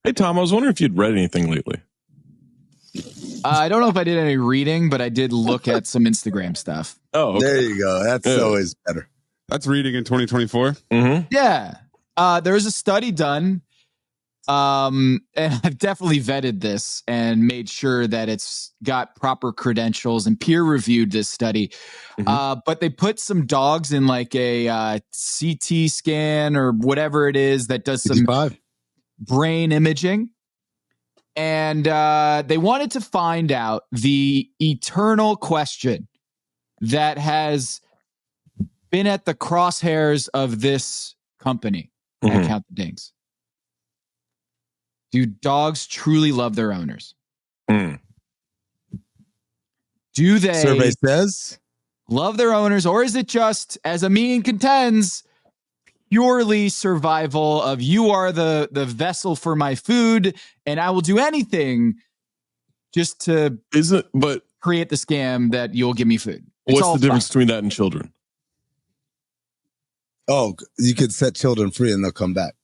Hey, Tom, I was wondering if you'd read anything lately. I don't know if I did any reading, but I did look at some Instagram stuff. Oh, okay. There you go. That's always better. That's reading in 2024. Mm-hmm. Yeah. There was a study done. And I've definitely vetted this and made sure that it's got proper credentials and peer reviewed this study. Mm-hmm. But they put some dogs in like a CT scan or whatever it is that does some brain imaging. And they wanted to find out the eternal question that has been at the crosshairs of this company. Mm-hmm. I count the dings. Do dogs truly love their owners? Mm. Do they survey says love their owners, or is it just, as Amin contends, purely survival of you are the vessel for my food and I will do anything just to create the scam that you'll give me food? What's the difference between that and children? Oh, you could set children free and they'll come back.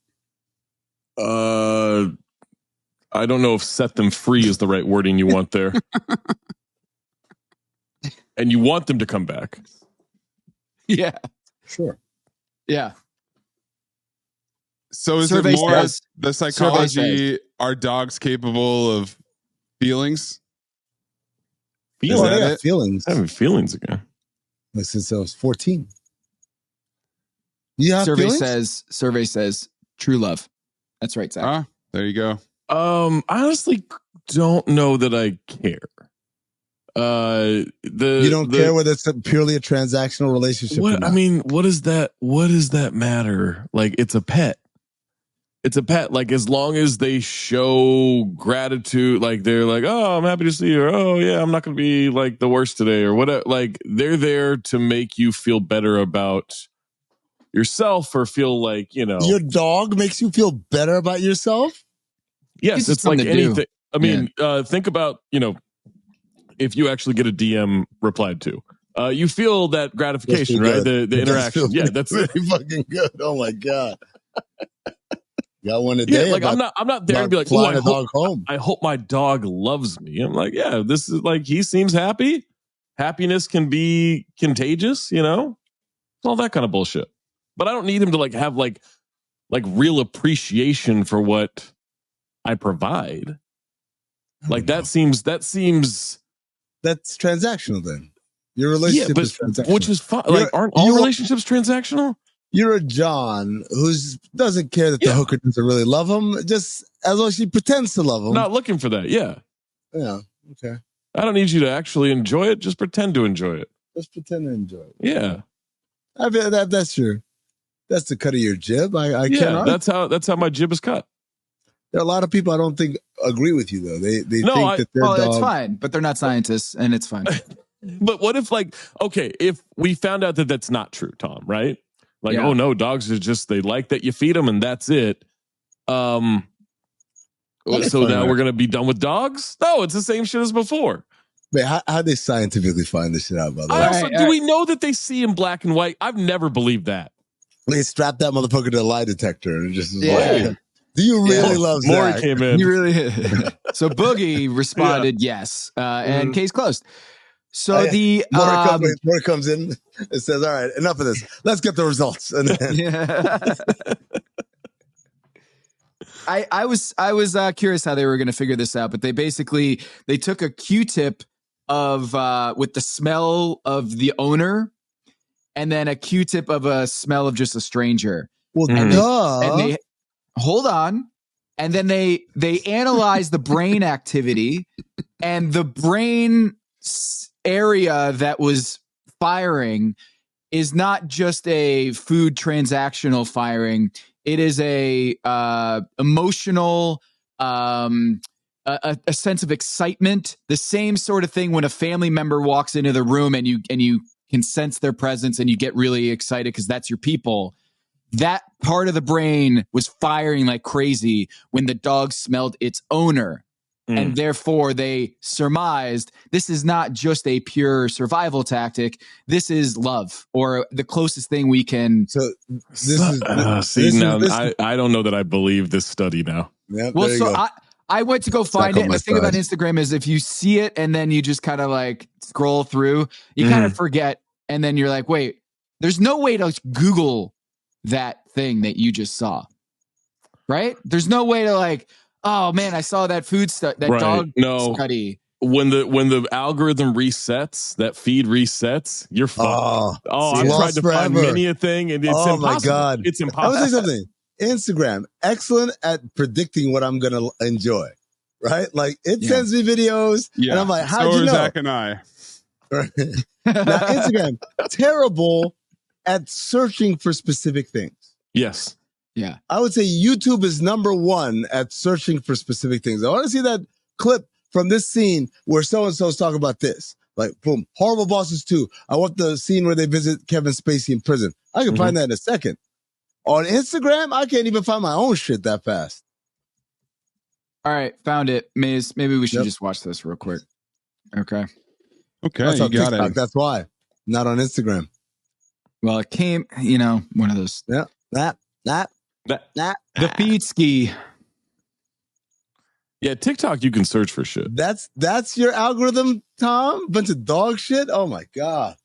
I don't know if set them free is the right wording you want there. And you want them to come back. Yeah. Sure. Yeah. So is it more the psychology? Are dogs capable of feelings? Feelings. I have feelings again. Since I was 14. You have Survey says true love. That's right, Zach. There you go. I honestly don't know that I care. You don't care whether it's purely a transactional relationship. What, I mean, what does that matter? Like, it's a pet. It's a pet. Like, as long as they show gratitude, like they're like, oh, I'm happy to see you. Or, oh yeah, I'm not going to be like the worst today or whatever. Like, they're there to make you feel better about yourself or feel like, you know, your dog makes you feel better about yourself. Yes, it's like anything. I mean, think about, you know, if you actually get a DM replied to, you feel that gratification, right? The interaction. Yeah, that's really fucking good. Oh my God. Got one today. Yeah, like I'm not there to be like, oh, I hope my dog loves me. I'm like, yeah, this is like, he seems happy. Happiness can be contagious, you know, all that kind of bullshit. But I don't need him to like have like real appreciation for what I provide. Like that seems that's transactional then. Your relationship is transactional. Which is fine. Like, aren't all relationships transactional? You're a John who doesn't care that the hooker doesn't really love him, just as long as she pretends to love him. Not looking for that, yeah. Yeah, okay. I don't need you to actually enjoy it. Just pretend to enjoy it. Just pretend to enjoy it. Yeah. I mean, that's the cut of your jib. I cannot. That's how my jib is cut. There are a lot of people I don't think agree with you though. They think that their dog. It's fine, but they're not scientists, and it's fine. But what if if we found out that that's not true, Tom? Right? Like, oh no, dogs are just they like that you feed them, and that's it. So now we're gonna be done with dogs? No, it's the same shit as before. Wait, how they scientifically find this shit out? By the way, do we know that they see in black and white? I've never believed that. They strapped that motherfucker to a lie detector and just like, do you really love Zach? Maury came in. You really so Boogie responded yes, and case closed. So Maury comes in and says, "All right, enough of this. Let's get the results." And then I was curious how they were going to figure this out, but they took a Q-tip of with the smell of the owner, and then a Q-tip of a smell of just a stranger. Well, and they hold on, and then they analyze the brain activity, and the brain area that was firing is not just a food transactional firing. It is a emotional, a sense of excitement. The same sort of thing when a family member walks into the room and you can sense their presence and you get really excited because that's your people. That part of the brain was firing like crazy when the dog smelled its owner. And therefore, they surmised this is not just a pure survival tactic. This is love, or the closest thing we can. So I don't know that I believe this study now. Yep, well, so I went to go find it. And the thing about Instagram is if you see it and then you just kind of like scroll through, you kind of forget. And then you're like, wait, there's no way to Google that thing that you just saw. Right? There's no way to like, oh man, I saw that dog study. When the algorithm resets, that feed resets, you're fucked. I tried to find many a thing, and it's impossible. My God. It's impossible. I would say something. Instagram, excellent at predicting what I'm gonna enjoy. Right? Like it sends me videos, and I'm like, how'd you know? Zach and I. Now Instagram, terrible at searching for specific things. Yes. Yeah. I would say YouTube is number one at searching for specific things. I want to see that clip from this scene where so-and-so's talking about this. Like, boom, Horrible Bosses 2. I want the scene where they visit Kevin Spacey in prison. I can find that in a second. On Instagram, I can't even find my own shit that fast. All right, found it. Maze, maybe we should just watch this real quick. Okay. Okay, that's you on got TikTok. it. That's why. Not on Instagram. Well, it came, one of those. Yeah, that. The feed ski. Yeah, TikTok, you can search for shit. That's your algorithm, Tom? Bunch of dog shit? Oh my God.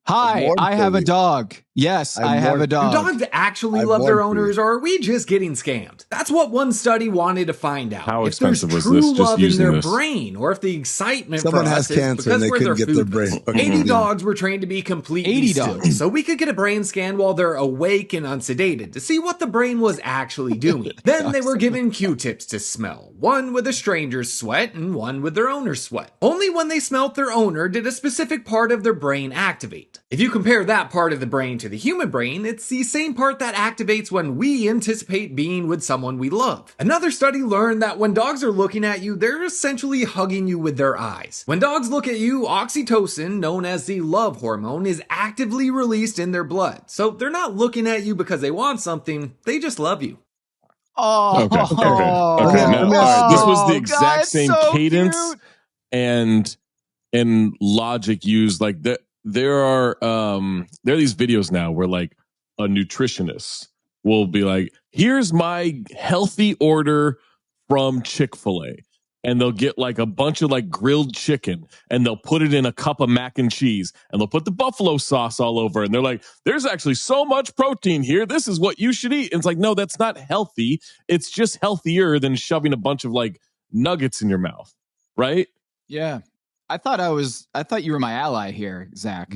Hi, I have a dog. Yes, I have a dog. Do dogs actually love their owners, or are we just getting scammed? That's what one study wanted to find out. How if expensive there's was true this? Just love in using their this. brain, or if the excitement Someone for has us cancer is because and they we're couldn't their get their food. brain. 80 dogs were trained to be completely 80 still, dogs. so we could get a brain scan while they're awake and unsedated to see what the brain was actually doing. Then they were given Q-tips to smell, one with a stranger's sweat and one with their owner's sweat. Only when they smelt their owner did a specific part of their brain activate. If you compare that part of the brain to the human brain, it's the same part that activates when we anticipate being with someone we love. Another study learned that when dogs are looking at you, they're essentially hugging you with their eyes. When dogs look at you, oxytocin, known as the love hormone, is actively released in their blood. So they're not looking at you because they want something, they just love you. Okay. This was the exact same cadence and logic used. Like there are these videos now where like a nutritionist will be like, here's my healthy order from Chick-fil-A. And they'll get like a bunch of like grilled chicken and they'll put it in a cup of mac and cheese and they'll put the buffalo sauce all over. And they're like, there's actually so much protein here. This is what you should eat. And it's like, no, that's not healthy. It's just healthier than shoving a bunch of like nuggets in your mouth. Right? Yeah. I thought you were my ally here, Zach.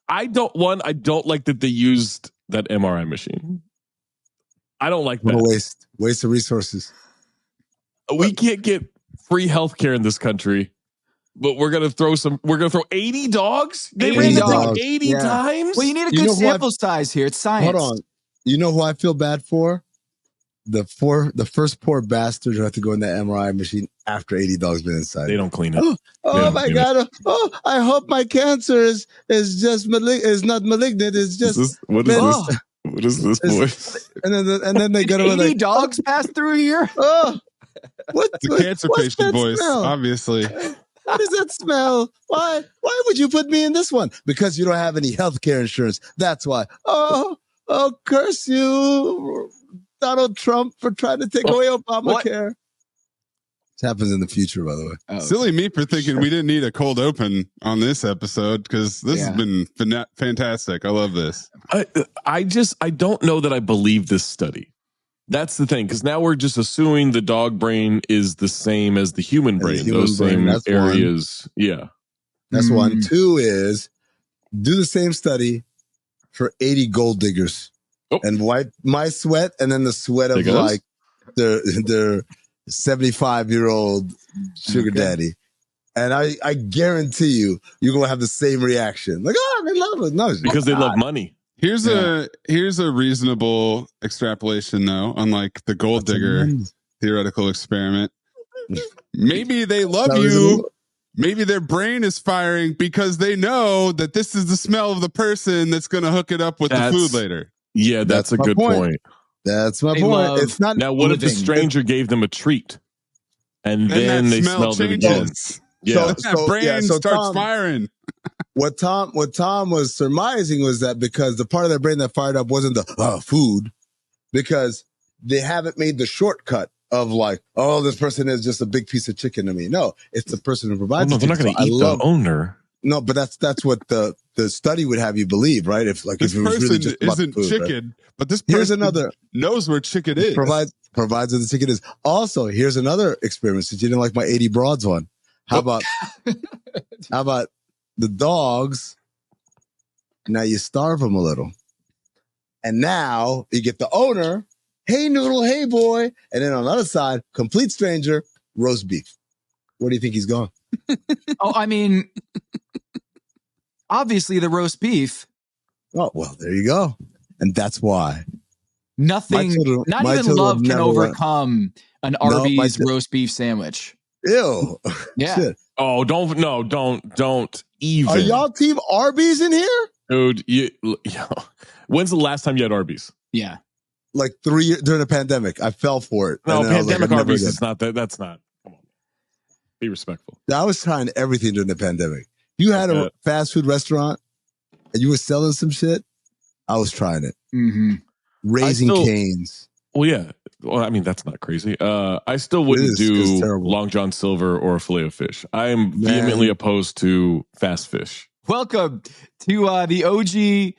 I don't like that they used that MRI machine. I don't like that. What a waste of resources. We can't get free healthcare in this country, but we're gonna throw 80 dogs. They ran the thing 80 times. Well, you need a good sample size here. It's science. Hold on. You know who I feel bad for? The first poor bastard who had to go in that MRI machine after 80 dogs been inside. They don't clean it. Oh my God! Oh, I hope my cancer is not malignant. It's just what is this? What is this voice? And then they go to 80 dogs pass through here. Oh, the cancer patient voice, smell? Obviously. What does that smell? Why would you put me in this one? Because you don't have any healthcare insurance. That's why. Oh, curse you, Donald Trump, for trying to take away Obamacare. This happens in the future, by the way. Silly me for thinking we didn't need a cold open on this episode, because this has been fantastic. I love this. I don't know that I believe this study. That's the thing, because now we're just assuming the dog brain is the same as the human brain. Those same areas. One. Yeah. That's one. Two is do the same study for 80 gold diggers and wipe my sweat and then the sweat of like their 75-year-old sugar daddy. And I guarantee you're going to have the same reaction. Like, oh, they love it. No, because they love money. Here's a reasonable extrapolation, though, unlike the gold digger theoretical experiment. Maybe they love you. Maybe their brain is firing because they know that this is the smell of the person that's going to hook it up with the food later. Yeah, that's a good point. That's my point. It's not now. What if the stranger gave them a treat and then they smelled it again. Yeah, brain starts firing. What Tom was surmising was that because the part of their brain that fired up wasn't the food, because they haven't made the shortcut of like, oh, this person is just a big piece of chicken to me. No, it's the person who provides. No, they're not going to eat the owner. No, but that's what the study would have you believe, right? If like this if it was person really just isn't food, chicken, right? but this person knows where chicken is. Provides where the chicken is. Also, here's another experiment. Since you didn't like my 80 broads one, how about the dogs? Now you starve them a little, and now you get the owner. Hey, noodle. Hey, boy. And then on the other side, complete stranger, roast beef. Where do you think he's going? Oh, I mean, obviously the roast beef. Oh, well, there you go. And that's why. Nothing, not even love can overcome an Arby's roast beef sandwich. Ew. Yeah. Shit. Oh, don't even. Are y'all team Arby's in here? Dude, when's the last time you had Arby's? Yeah. Like 3 years during the pandemic. I fell for it. No, pandemic Arby's is not that. That's not. Come on. Be respectful. I was trying everything during the pandemic. You had a fast food restaurant and you were selling some shit. I was trying it. Mm-hmm. Raising Cane's. Well, yeah. Well, I mean, that's not crazy. I still wouldn't do Long John Silver or filet of fish. I am vehemently opposed to fast fish. Welcome to the OG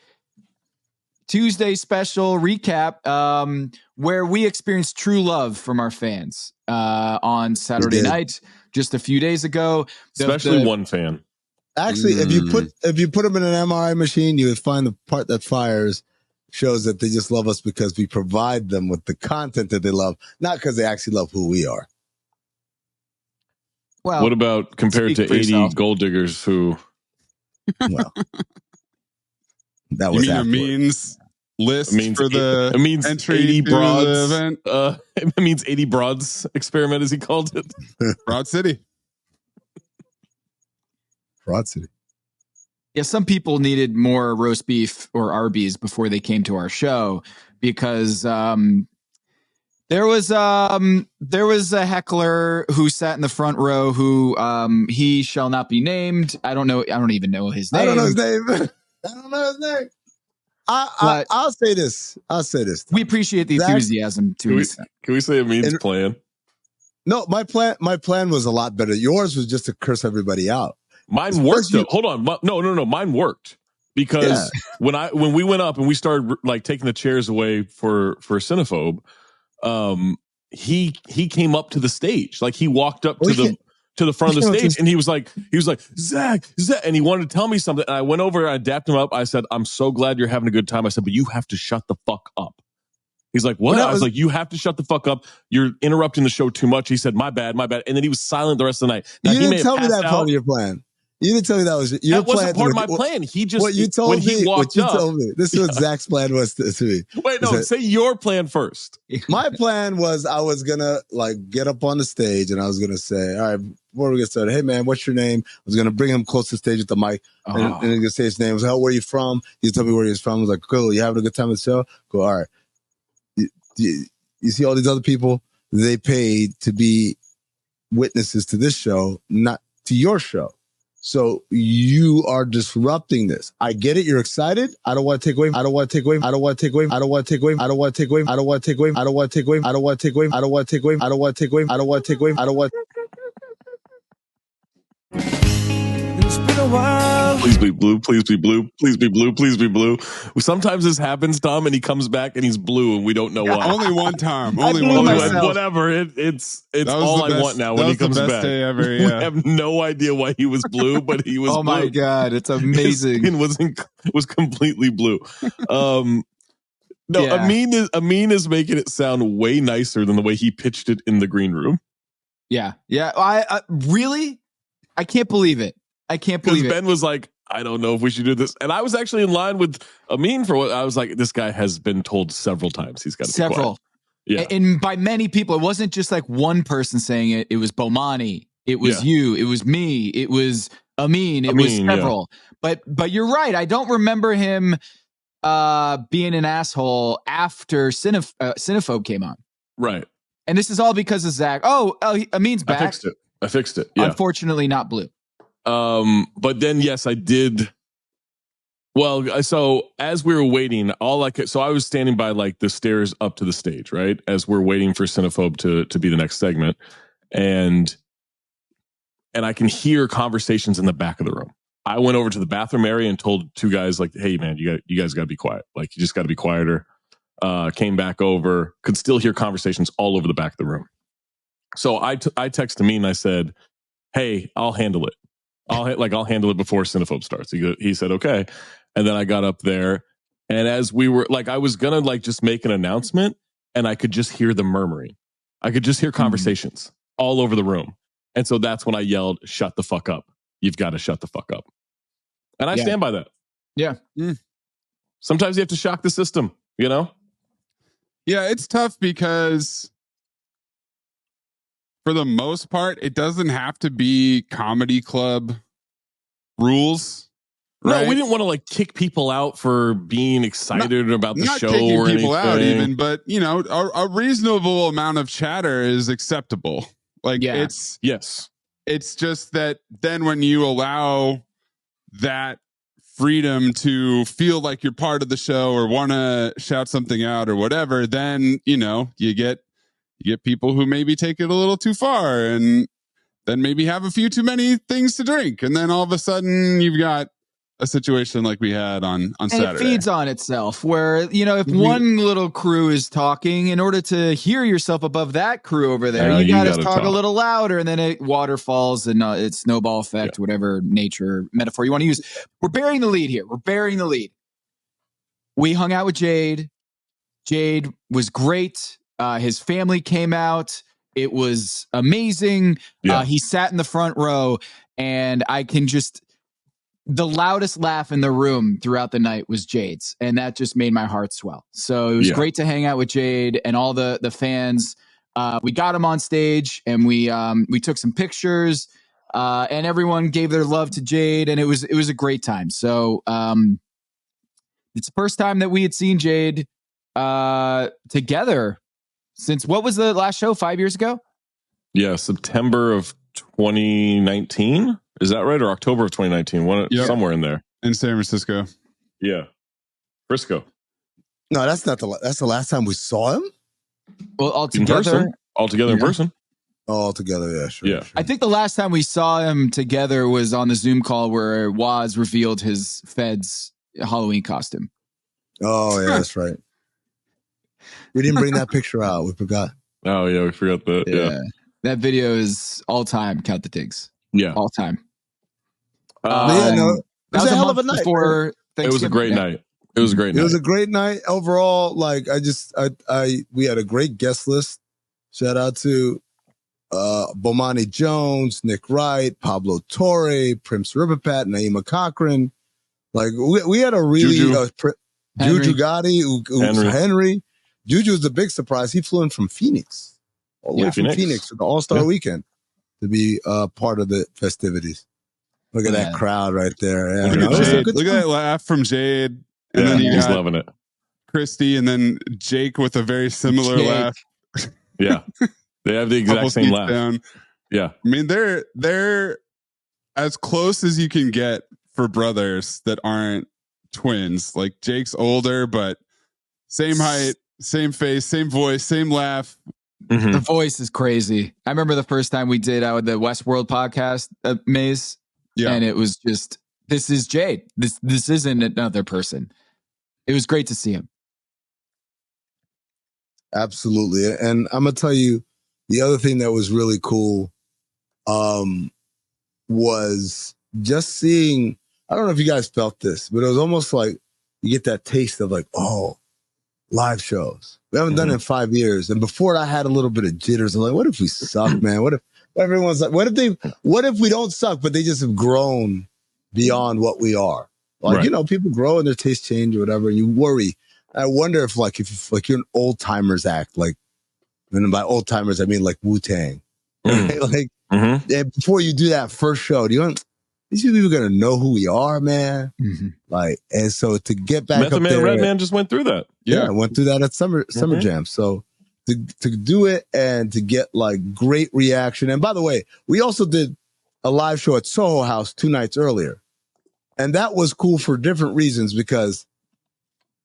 Tuesday special recap, where we experienced true love from our fans on Saturday night, just a few days ago. Especially one fan. Actually, if you put them in an MRI machine, you would find the part that fires shows that they just love us because we provide them with the content that they love, not because they actually love who we are. Well, what about compared to 80 gold diggers who? Well, that was Amin's list for the entry 80 broads to the event. It means 80 broads experiment, as he called it. Broad City. Broad City. Yeah, some people needed more roast beef or Arby's before they came to our show because there was a heckler who sat in the front row who he shall not be named. I don't even know his name. I don't know his name. I'll say this. We appreciate the enthusiasm too. Can we say Amin's plan? No, my plan was a lot better. Yours was just to curse everybody out. Mine worked though. Hold on. No. Mine worked because when we went up and we started like taking the chairs away for Cinephobe, he came up to the stage. Like he walked up to the front of the stage and he was like, Zach, and he wanted to tell me something. And I went over and I dapped him up. I said, I'm so glad you're having a good time. I said, but you have to shut the fuck up. He's like, what? I was like, you have to shut the fuck up. You're interrupting the show too much. He said, my bad. And then he was silent the rest of the night. Now, you didn't tell me that part of your plan. You didn't tell me that was your plan. That wasn't part of my plan. He just, what you told when me, he walked what you up, told me. This is what Zach's plan was to me. Wait, no, say your plan first. My plan was I was going to like get up on the stage and I was going to say, all right, before we get started, hey man, what's your name? I was going to bring him close to the stage with the mic and he's going to say his name. I was like, oh, where are you from? He told me where he's from. I was like, cool, you having a good time at the show? Cool, all right. You see all these other people? They paid to be witnesses to this show, not to your show. So you are disrupting this. I get it. You're excited. I don't want to take away. I don't want to take away. I don't want to take away. I don't want to take away. I don't want to take away. I don't want to take away. I don't want to take away. I don't want to take away. I don't want to take away. I don't want to take away. I don't want to take away. I don't want. It's been a while. Please be blue. Please be blue. Please be blue. Please be blue. Sometimes this happens, Tom, and he comes back and he's blue, and we don't know why. Only one time. Only one time. Whatever. It's all I want now when he comes back. Day ever, yeah. We have no idea why he was blue, but he was. Oh blue. my god, it's amazing. His skin was completely blue. Amin is making it sound way nicer than the way he pitched it in the green room. Yeah. I really, I can't believe it. I can't believe it. Ben was like, I don't know if we should do this. And I was actually in line with Amin for what I was like, this guy has been told several times he's got to be quiet. Yeah. And by many people, it wasn't just like one person saying it. It was Bomani. It was you. It was me. It was Amin. It was several. Yeah. But you're right. I don't remember him being an asshole after Cinephobe came on. Right. And this is all because of Zach. Amin's back. I fixed it. Yeah. Unfortunately, not blue. But then, yes, I did. Well, so as we were waiting, so I was standing by like the stairs up to the stage, right? As we're waiting for Cinephobe to be the next segment. And I can hear conversations in the back of the room. I went over to the bathroom area and told two guys like, hey man, you guys got to be quiet. Like you just got to be quieter. Came back over, could still hear conversations all over the back of the room. So I texted me and I said, hey, I'll handle it. I'll handle it before Cinephobe starts. He said, okay. And then I got up there, and as we were like, I was going to like just make an announcement, and I could just hear the murmuring. I could just hear conversations all over the room. And so that's when I yelled, shut the fuck up. You've got to shut the fuck up. And I stand by that. Yeah. Sometimes you have to shock the system, you know? Yeah, it's tough because for the most part, it doesn't have to be comedy club rules. Right? No, we didn't want to like kick people out for being excited about the show or people out even, but you know, a reasonable amount of chatter is acceptable. Like it's just that then when you allow that freedom to feel like you're part of the show or want to shout something out or whatever, then you know you get people who maybe take it a little too far and then maybe have a few too many things to drink, and then all of a sudden you've got a situation like we had on Saturday. And it feeds on itself where, you know, if one little crew is talking, in order to hear yourself above that crew over there, you got to talk a little louder, and then it waterfalls and it's snowball effect, whatever nature metaphor you want to use. We're burying the lead here. We hung out with Jade. Jade was great. His family came out. It was amazing. He sat in the front row, and I can just... The loudest laugh in the room throughout the night was Jade's, and that just made my heart swell. So it was great to hang out with Jade and all the fans. We got him on stage, and we took some pictures, and everyone gave their love to Jade, and it was a great time. So it's the first time that we had seen Jade together since, what was the last show, 5 years ago? Yeah, September of 2019. Is that right? Or October of 2019? Somewhere in there. In San Francisco. Yeah. Frisco. No, that's the last time we saw him? Well, all together in person. All together, yeah, sure. Yeah. Sure. I think the last time we saw him together was on the Zoom call where Waz revealed his Fed's Halloween costume. Oh, yeah, that's right. We didn't bring that picture out. We forgot. Oh, yeah, we forgot that. Yeah. That video is all time. Count the digs. Yeah. All time. It was a hell of a night. It was a great night. It was a great night. It was a great night overall. Like we had a great guest list. Shout out to Bomani Jones, Nick Wright, Pablo Torre, Prince Riverpat, Naima Cochran. Like we had a really Juju Gotti, Henry. Juju was a big surprise. He flew in from Phoenix, all the way from Phoenix for the All-Star weekend to be part of the festivities. Look at that crowd right there. Yeah, look at that laugh from Jade. And then he's loving it. Christy, and then Jake with a very similar laugh. Yeah. They have the exact same laugh. Down. Yeah. I mean, they're as close as you can get for brothers that aren't twins. Like Jake's older, but same height, same face, same voice, same laugh. Mm-hmm. The voice is crazy. I remember the first time we did the Westworld podcast, Maze. Yeah. And it was just, this is Jade. This isn't another person. It was great to see him. Absolutely. And I'm going to tell you, the other thing that was really cool was just seeing, I don't know if you guys felt this, but it was almost like you get that taste of like, oh, live shows. We haven't done it in 5 years. And before I had a little bit of jitters. I'm like, what if we suck, man? What if everyone's like, what if we don't suck, but they just have grown beyond what we are? Like, you know, people grow and their tastes change or whatever. And you worry. I wonder if you're an old timers act, like, and by old timers, I mean like Wu-Tang. Right? Like, and before you do that first show, do you want these people going to know who we are, man? Mm-hmm. Like, and so to get back Method up Man, there, Redman just went through that. Yeah, went through that at Summer Jam. So to do it and to get like great reaction. And by the way, we also did a live show at Soho House 2 nights earlier. And that was cool for different reasons because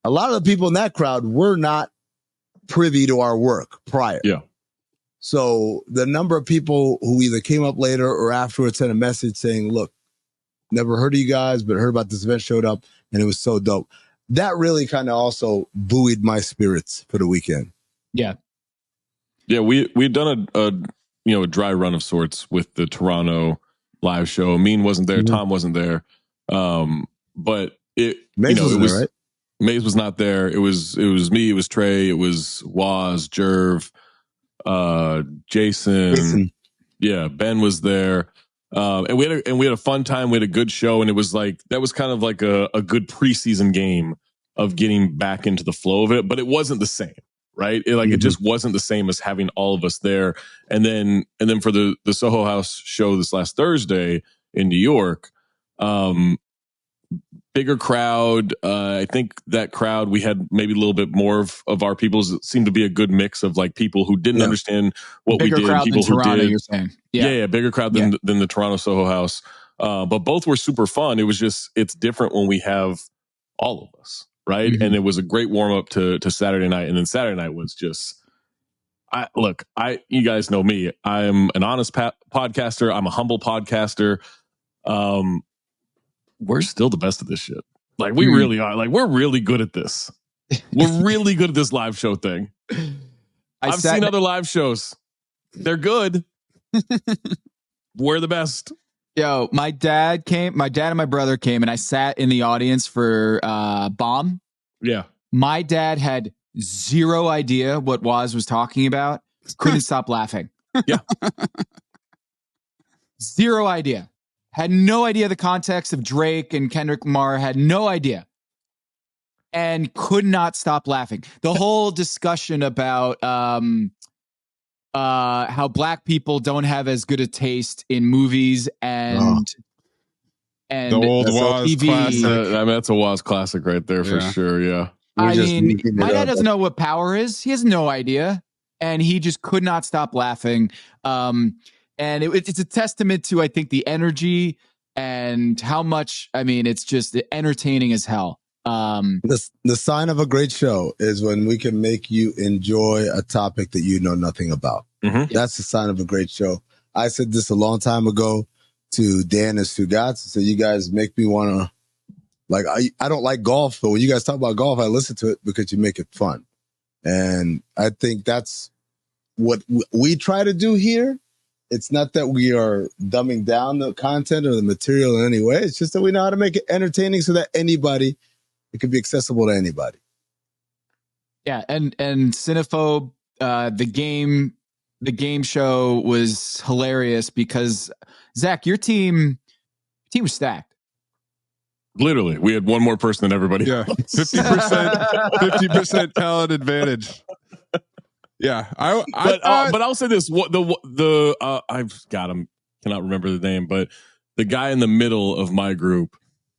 a lot of the people in that crowd were not privy to our work prior. Yeah. So the number of people who either came up later or afterwards sent a message saying, look, never heard of you guys, but heard about this event, showed up, and it was so dope. That really kind of also buoyed my spirits for the weekend. Yeah. Yeah, we'd done a dry run of sorts with the Toronto live show. Amin wasn't there, Tom wasn't there. But Maze wasn't there, right? Maze was not there. It was me, it was Trey, it was Waz, Jerv, Jason. Yeah, Ben was there. And we had a fun time. We had a good show, and it was like that was kind of like a good preseason game of getting back into the flow of it, but it wasn't the same, right? It just wasn't the same as having all of us there. And then for the Soho House show this last Thursday in New York, bigger crowd. I think that crowd, we had maybe a little bit more of our people. It seemed to be a good mix of like people who didn't understand what bigger we did, crowd people than who Toronto, did. you're saying. Yeah, bigger crowd than the Toronto Soho House. But both were super fun. It was just, it's different when we have all of us, right? And it was a great warm up to Saturday night. And then Saturday night was just, you guys know me. I'm an honest podcaster. I'm a humble podcaster. We're still the best at this shit. Like we really are. Like we're really good at this. We're really good at this live show thing. I've seen other live shows. They're good. We're the best. Yo, my dad and my brother came, and I sat in the audience for Bomb. Yeah. My dad had zero idea what Waz was talking about. Couldn't stop laughing. Yeah. Zero idea. Had no idea the context of Drake and Kendrick Lamar. Had no idea. And could not stop laughing. The whole discussion about how black people don't have as good a taste in movies and the old Waz TV. classic. I mean, that's a Waz classic right there for sure. Yeah. I mean, my dad doesn't know what power is. He has no idea. And he just could not stop laughing. And it's a testament to, I think, the energy and how much, I mean, it's just entertaining as hell. The sign of a great show is when we can make you enjoy a topic that you know nothing about. That's the sign of a great show. I said this a long time ago to Dan and Sugats. So you guys make me want to, like, I don't like golf, but when you guys talk about golf, I listen to it because you make it fun. And I think that's what we try to do here. It's not that we are dumbing down the content or the material in any way. It's just that we know how to make it entertaining so that it can be accessible to anybody. Yeah. And Cinephobe, the game show was hilarious because Zach, your team was stacked. Literally, we had one more person than everybody. Yeah, 50% talent advantage. Yeah, but I'll say this: I've got him. Cannot remember the name, but the guy in the middle of my group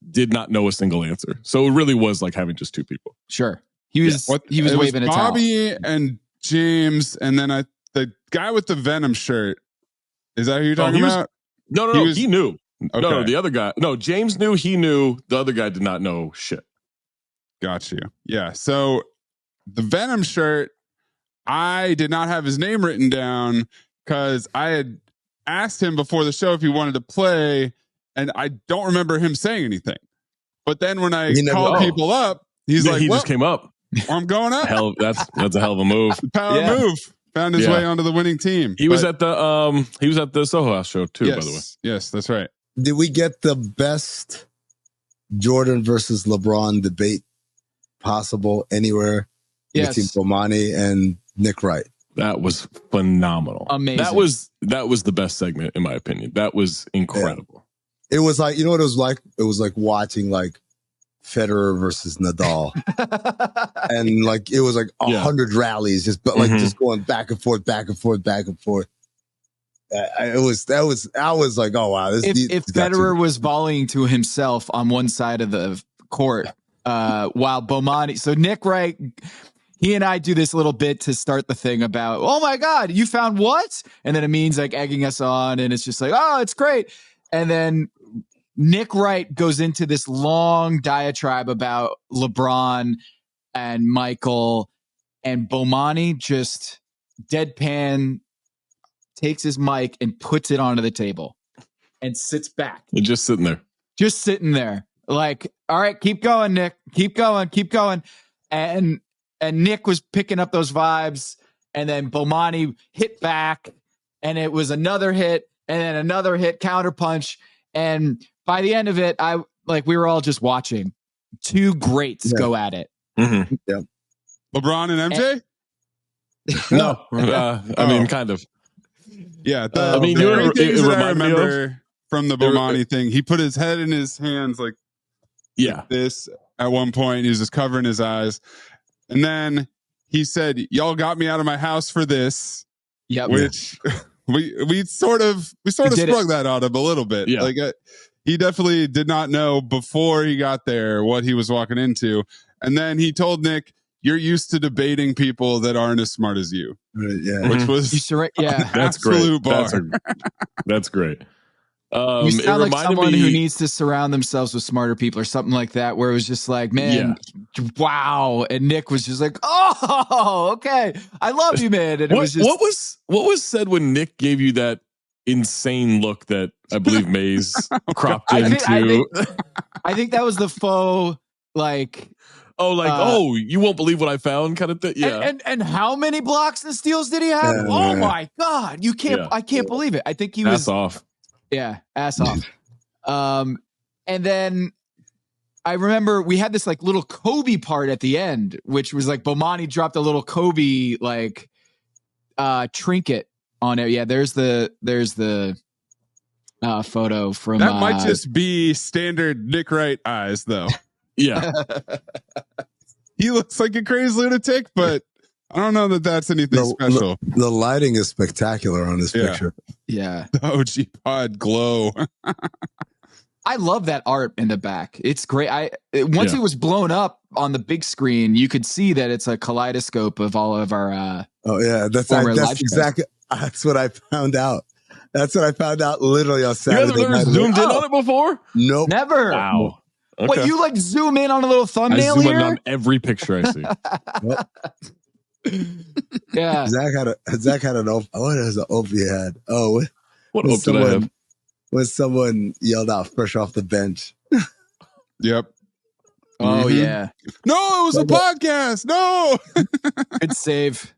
did not know a single answer. So it really was like having just two people. Sure, he was waving a towel. Bobby and James, and then the guy with the Venom shirt. Is that who you're talking about? No, he knew. Okay. No, the other guy. No, James knew. He knew. The other guy did not know shit. Got you. Yeah. So the Venom shirt, I did not have his name written down because I had asked him before the show if he wanted to play, and I don't remember him saying anything. But then when I called people up, he's like, he just came up. I'm going up. That's a hell of a move. Power move. Found his way onto the winning team. He was at the Soho House show too, by the way. Yes, that's right. Did we get the best Jordan versus LeBron debate possible anywhere? Yes. Between Bomani and Nick Wright. That was phenomenal. Amazing. That was the best segment in my opinion. That was incredible. Yeah. It was like, you know what it was like? It was like watching like Federer versus Nadal. And like it was like 100 rallies just going back and forth, back and forth, back and forth. I was like, oh wow. If Federer was volleying to himself on one side of the court, while Bomani, so Nick Wright, he and I do this little bit to start the thing about, oh my God, you found what? And then Amin's like egging us on, and it's just like, oh, it's great. And then Nick Wright goes into this long diatribe about LeBron and Michael, and Bomani just deadpan takes his mic and puts it onto the table and sits back. You're just sitting there. Just sitting there. Like, all right, keep going, Nick. Keep going. And Nick was picking up those vibes, and then Bomani hit back, and it was another hit, and then another hit, counterpunch. And by the end of it, we were all just watching two greats go at it. Mm-hmm. Yeah. LeBron and MJ? No. I mean, kind of. Yeah. I mean, I remember from the Bomani thing, he put his head in his hands like this at one point. He was just covering his eyes. And then he said, y'all got me out of my house for this. Yep. Which we sort of sprung that on him a little bit. Yeah. Like he definitely did not know before he got there what he was walking into. And then he told Nick, you're used to debating people that aren't as smart as you. Yeah. Which was that's absolute great. bar. That's great. You sound like someone who needs to surround themselves with smarter people or something like that, where it was just like, man, wow. And Nick was just like, oh, okay. I love you, man. And it was just what was said when Nick gave you that insane look that I believe Maze cropped into? I think that was the faux, like, you won't believe what I found kind of thing. Yeah. And how many blocks and steals did he have? Oh my God. I can't believe it. I think he was ass off. Yeah, ass off. And then I remember we had this like little Kobe part at the end, which was like Bomani dropped a little Kobe like trinket on it. Yeah, there's the photo from that might just be standard Nick Wright eyes though. Yeah. He looks like a crazy lunatic, but I don't know that that's anything special. The lighting is spectacular on this picture. Yeah. The OG pod glow. I love that art in the back. It's great. Once it was blown up on the big screen, you could see that it's a kaleidoscope of all of our that's exactly that's what I found out. That's what I found out literally on Saturday. You guys have never zoomed in on it before? Nope. Never. Wow. Okay. What, you like zoom in on a little thumbnail I zoom here? in on every picture I see. Yeah. Zach had an off. What is the off he had? Oh, what off did I have? When someone yelled out fresh off the bench. Yep. Oh yeah. No, it was a podcast. No. Good save.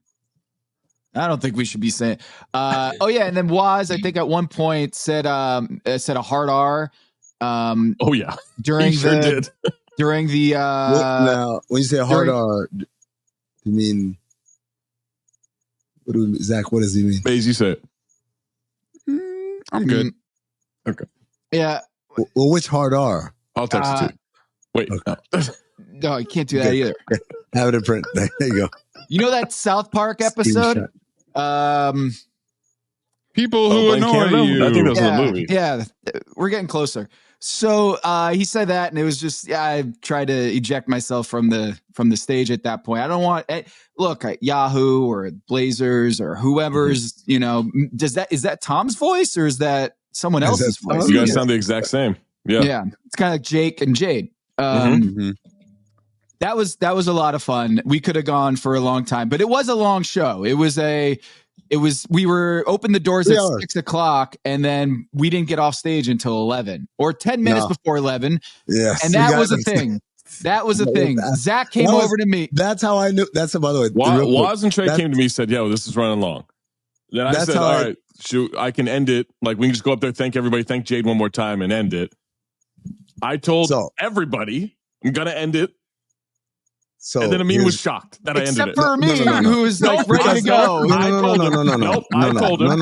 I don't think we should be saying. Oh yeah, and then Waz, I think at one point said a hard R. Oh yeah. During he sure did. During the now when you say hard R, you mean Zach? What does he mean? Maze, you say it. I'm good. Okay. Yeah. Well, which hard R? I'll text it to you. Wait. Okay. No, you can't do that either. Have it in print. There you go. You know that South Park episode? People who annoy you. I think that was in the movie. Yeah, we're getting closer. So he said that, and it was just I tried to eject myself from the stage at that point. I don't want look Yahoo or Blazers or whoever's is that Tom's voice or is that someone else's voice? You guys sound the exact same. Yeah, it's kind of like Jake and Jade. That was a lot of fun. We could have gone for a long time, but it was a long show. We were open the doors at 6:00 and then we didn't get off stage until 11 or 10 minutes before 11. Yes. And that was a thing. That was a thing. Zach came over to me. That's how I knew. That's by the way. Waz and Trey came to me and said, yo, this is running long. Then I said, all right, shoot, I can end it. Like we can just go up there, thank everybody, thank Jade one more time and end it. I told everybody I'm going to end it. So and then Amin was shocked that I ended it. Except for me, who was like ready to go. I told him.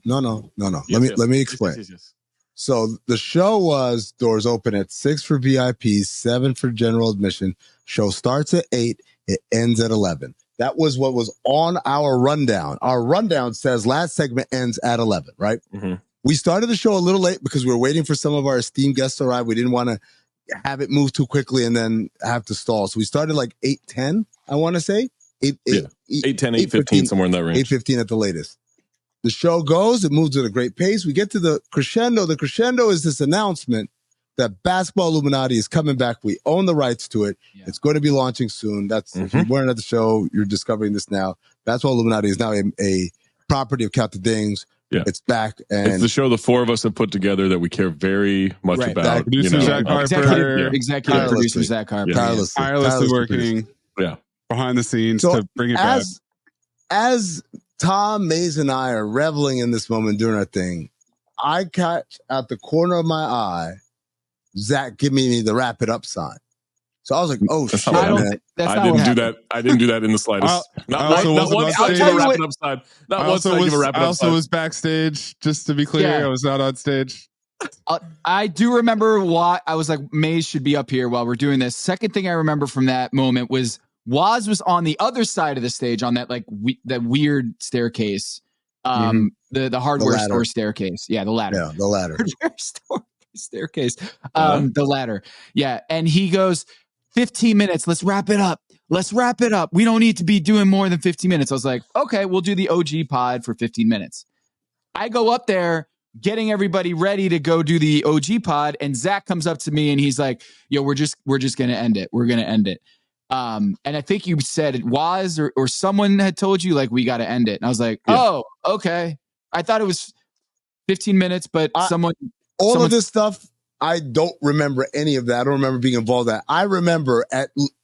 No. Let me explain. Yes. So the show was doors open at 6 for VIPs, 7 for general admission. Show starts at 8. It ends at 11. That was what was on our rundown. Our rundown says last segment ends at 11, right? Mm-hmm. We started the show a little late because we were waiting for some of our esteemed guests to arrive. We didn't want to have it move too quickly and then have to stall. So we started like 8:10, I want to say. 8:10, 8:15, somewhere in that range. 8:15 at the latest. The show goes, it moves at a great pace. We get to the crescendo. The crescendo is this announcement that Basketball Illuminati is coming back. We own the rights to it. Yeah. It's going to be launching soon. That's if you weren't at the show, you're discovering this now. Basketball Illuminati is now a property of Count the Dings. Yeah. It's back. And it's the show the four of us have put together that we care very much about. Producer Zach Harper. Executive producer Zach Harper. Tirelessly working behind the scenes to bring it back. As Tom, Mays, and I are reveling in this moment doing our thing, I catch out the corner of my eye Zach giving me the wrap it up sign. So I was like, "Oh shit!" I didn't do that. I didn't do that in the slightest. Not once did I give a wrap it up sign. Not once did I give a wrap it up sign. I also was backstage. Just to be clear, I was not on stage. I do remember why I was like, Maze should be up here while we're doing this. Second thing I remember from that moment was Waz was on the other side of the stage on that like that weird staircase, the hardware store staircase. Yeah, the ladder. Yeah, the ladder. Hardware store staircase. The ladder. Yeah, and he goes, 15 minutes. Let's wrap it up. We don't need to be doing more than 15 minutes. I was like, okay, we'll do the OG pod for 15 minutes. I go up there, getting everybody ready to go do the OG pod, and Zach comes up to me and he's like, "Yo, we're just gonna end it. We're gonna end it." And I think you said it was or someone had told you like we got to end it. And I was like, "Oh, okay." I thought it was 15 minutes, but someone of this stuff. I don't remember any of that. I don't remember being involved in that. I remember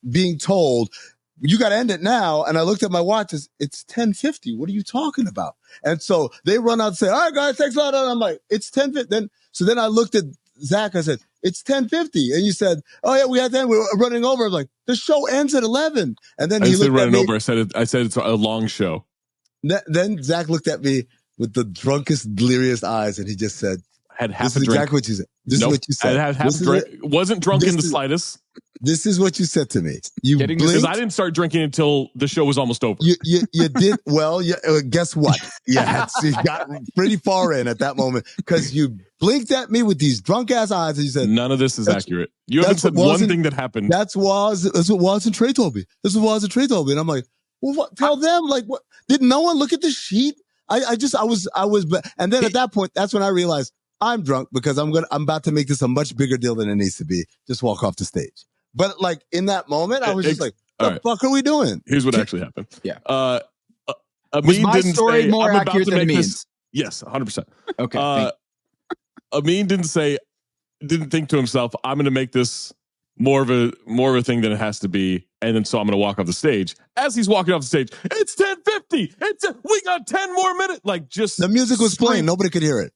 being told, you got to end it now. And I looked at my watch. It's 10:50. What are you talking about? And so they run out and say, all right, guys, thanks a lot. And I'm like, it's 10:50. Then I looked at Zach. I said, it's 10:50. And you said, oh, yeah, we had to end. We were running over. I was like, the show ends at 11. And then he looked at me. I said it's a long show. Then Zach looked at me with the drunkest, delirious eyes. And he just said, had half this a is drink. exactly what you said. This is what you said. I had half a drink. Wasn't drunk in the slightest. This is what you said to me. You blinked. Because I didn't start drinking until the show was almost over. You did well. Guess what? You got pretty far in at that moment because you blinked at me with these drunk ass eyes and you said, "None of this is accurate." You haven't said one thing that happened. That's what Waz and Trey told me. And I'm like, well, what? Tell them like what? Did no one look at the sheet? I was, and then at that point, that's when I realized I'm drunk because I'm about to make this a much bigger deal than it needs to be. Just walk off the stage. But like in that moment, I was just like, "The fuck are we doing?" Here's what actually happened. Yeah. Amin my didn't story say, more I'm about accurate to than make Amin's? this. Yes, 100%. Okay. Amin didn't think to himself, "I'm going to make this more of a thing than it has to be," and then so I'm going to walk off the stage. As he's walking off the stage, it's 10:50. We got 10 more minutes. Like just the music was playing, nobody could hear it.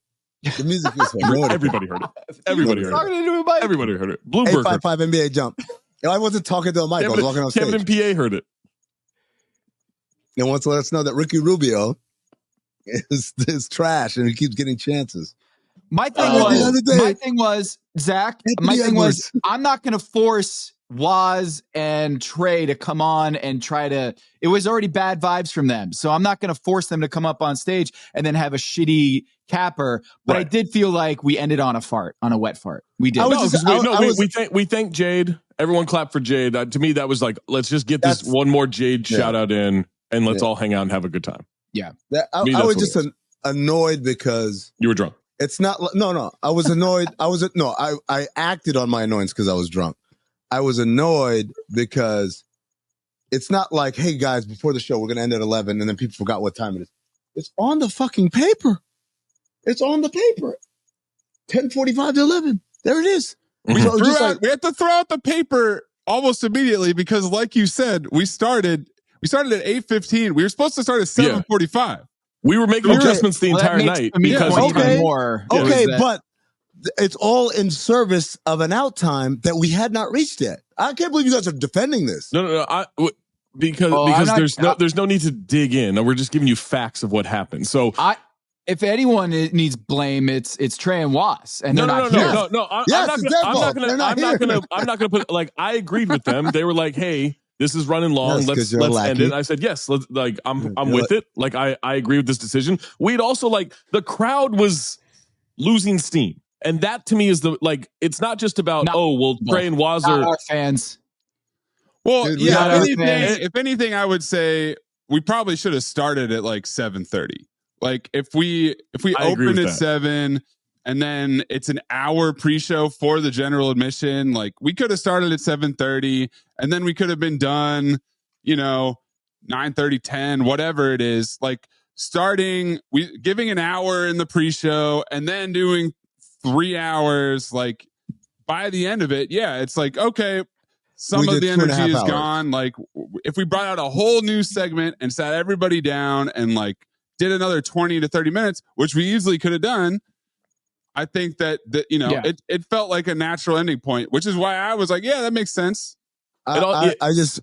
The music was playing. Everybody heard it. Everybody heard it. Bloomberg 855 NBA jump. I wasn't talking to a mic. I was walking off stage. Kevin and PA heard it. And wants to let us know that Ricky Rubio is trash and he keeps getting chances. My thing was, Zach, I'm not going to force Waz and Trey to come on and try to, it was already bad vibes from them. So I'm not going to force them to come up on stage and then have a shitty capper. But I did feel like we ended on a wet fart. We did. We thank Jade. Everyone clap for Jade. To me, that was like, let's just get this one more Jade shout out in and let's all hang out and have a good time. Yeah. I was just annoyed because you were drunk. It's not, no. I was annoyed. I acted on my annoyance because I was drunk. I was annoyed because it's not like, hey guys, before the show, we're going to end at 11 and then people forgot what time it is. It's on the fucking paper. It's on the paper. 10:45 to 11. There it is. We had to throw out the paper almost immediately because like you said, we started at 8:15. We were supposed to start at 7:45. We were making adjustments the entire night because but it's all in service of an out time that we had not reached yet. I can't believe you guys are defending this. No. Because there's no need to dig in. We're just giving you facts of what happened. So if anyone needs blame, it's Trey and Was, and they're not here. No. I'm not gonna put like I agreed with them. They were like, hey, this is running long. Let's end it. I said, yes, I'm with it. Like I agree with this decision. We'd also the crowd was losing steam. And that to me is it's not just about, Trey and Waz are our fans. Well, Dude, yeah, if anything, I would say we probably should have started at like 7:30. Like if we opened at 7 and then it's an hour pre-show for the general admission, like we could have started at 7:30 and then we could have been done, 9:30, 10, whatever it is. Like giving an hour in the pre-show and then doing 3 hours, like by the end of it, it's like, okay, some of the energy is gone. Like if we brought out a whole new segment and sat everybody down and like did another 20 to 30 minutes, which we easily could have done, I think that it felt like a natural ending point, which is why I was like, yeah, that makes sense. I just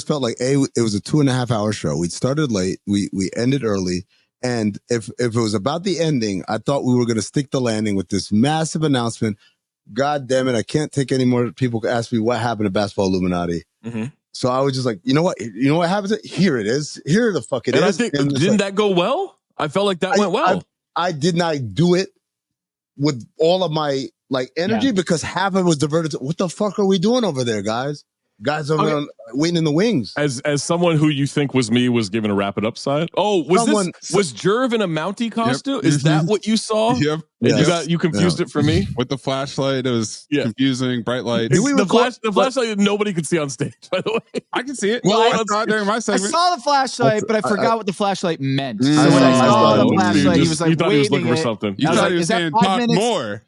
felt like it was a 2.5 hour show. We started late, we ended early, and if it was about the ending, I thought we were going to stick the landing with this massive announcement. God damn it, I can't take any more people ask me what happened to Basketball Illuminati. Mm-hmm. So I was just like, you know what happens? Here it is. Here the fuck it is. I think, didn't that go well? I felt like that went well. I did not do it with all of my energy because half of it was diverted to, what the fuck are we doing over there, guys? Guys are waiting in the wings. As someone who you think was me was given a wrap it up side. Oh, was Jerv in a Mountie costume? Yep. Is that what you saw? Yep. And you confused it for me with the flashlight. It was confusing. Bright lights. The flashlight nobody could see on stage. By the way, I can see it. Well, I saw it during my segment. I saw the flashlight, but I forgot what the flashlight meant. So when I saw the flashlight, he was like, you thought he was looking for something. You thought he was saying, "Talk more."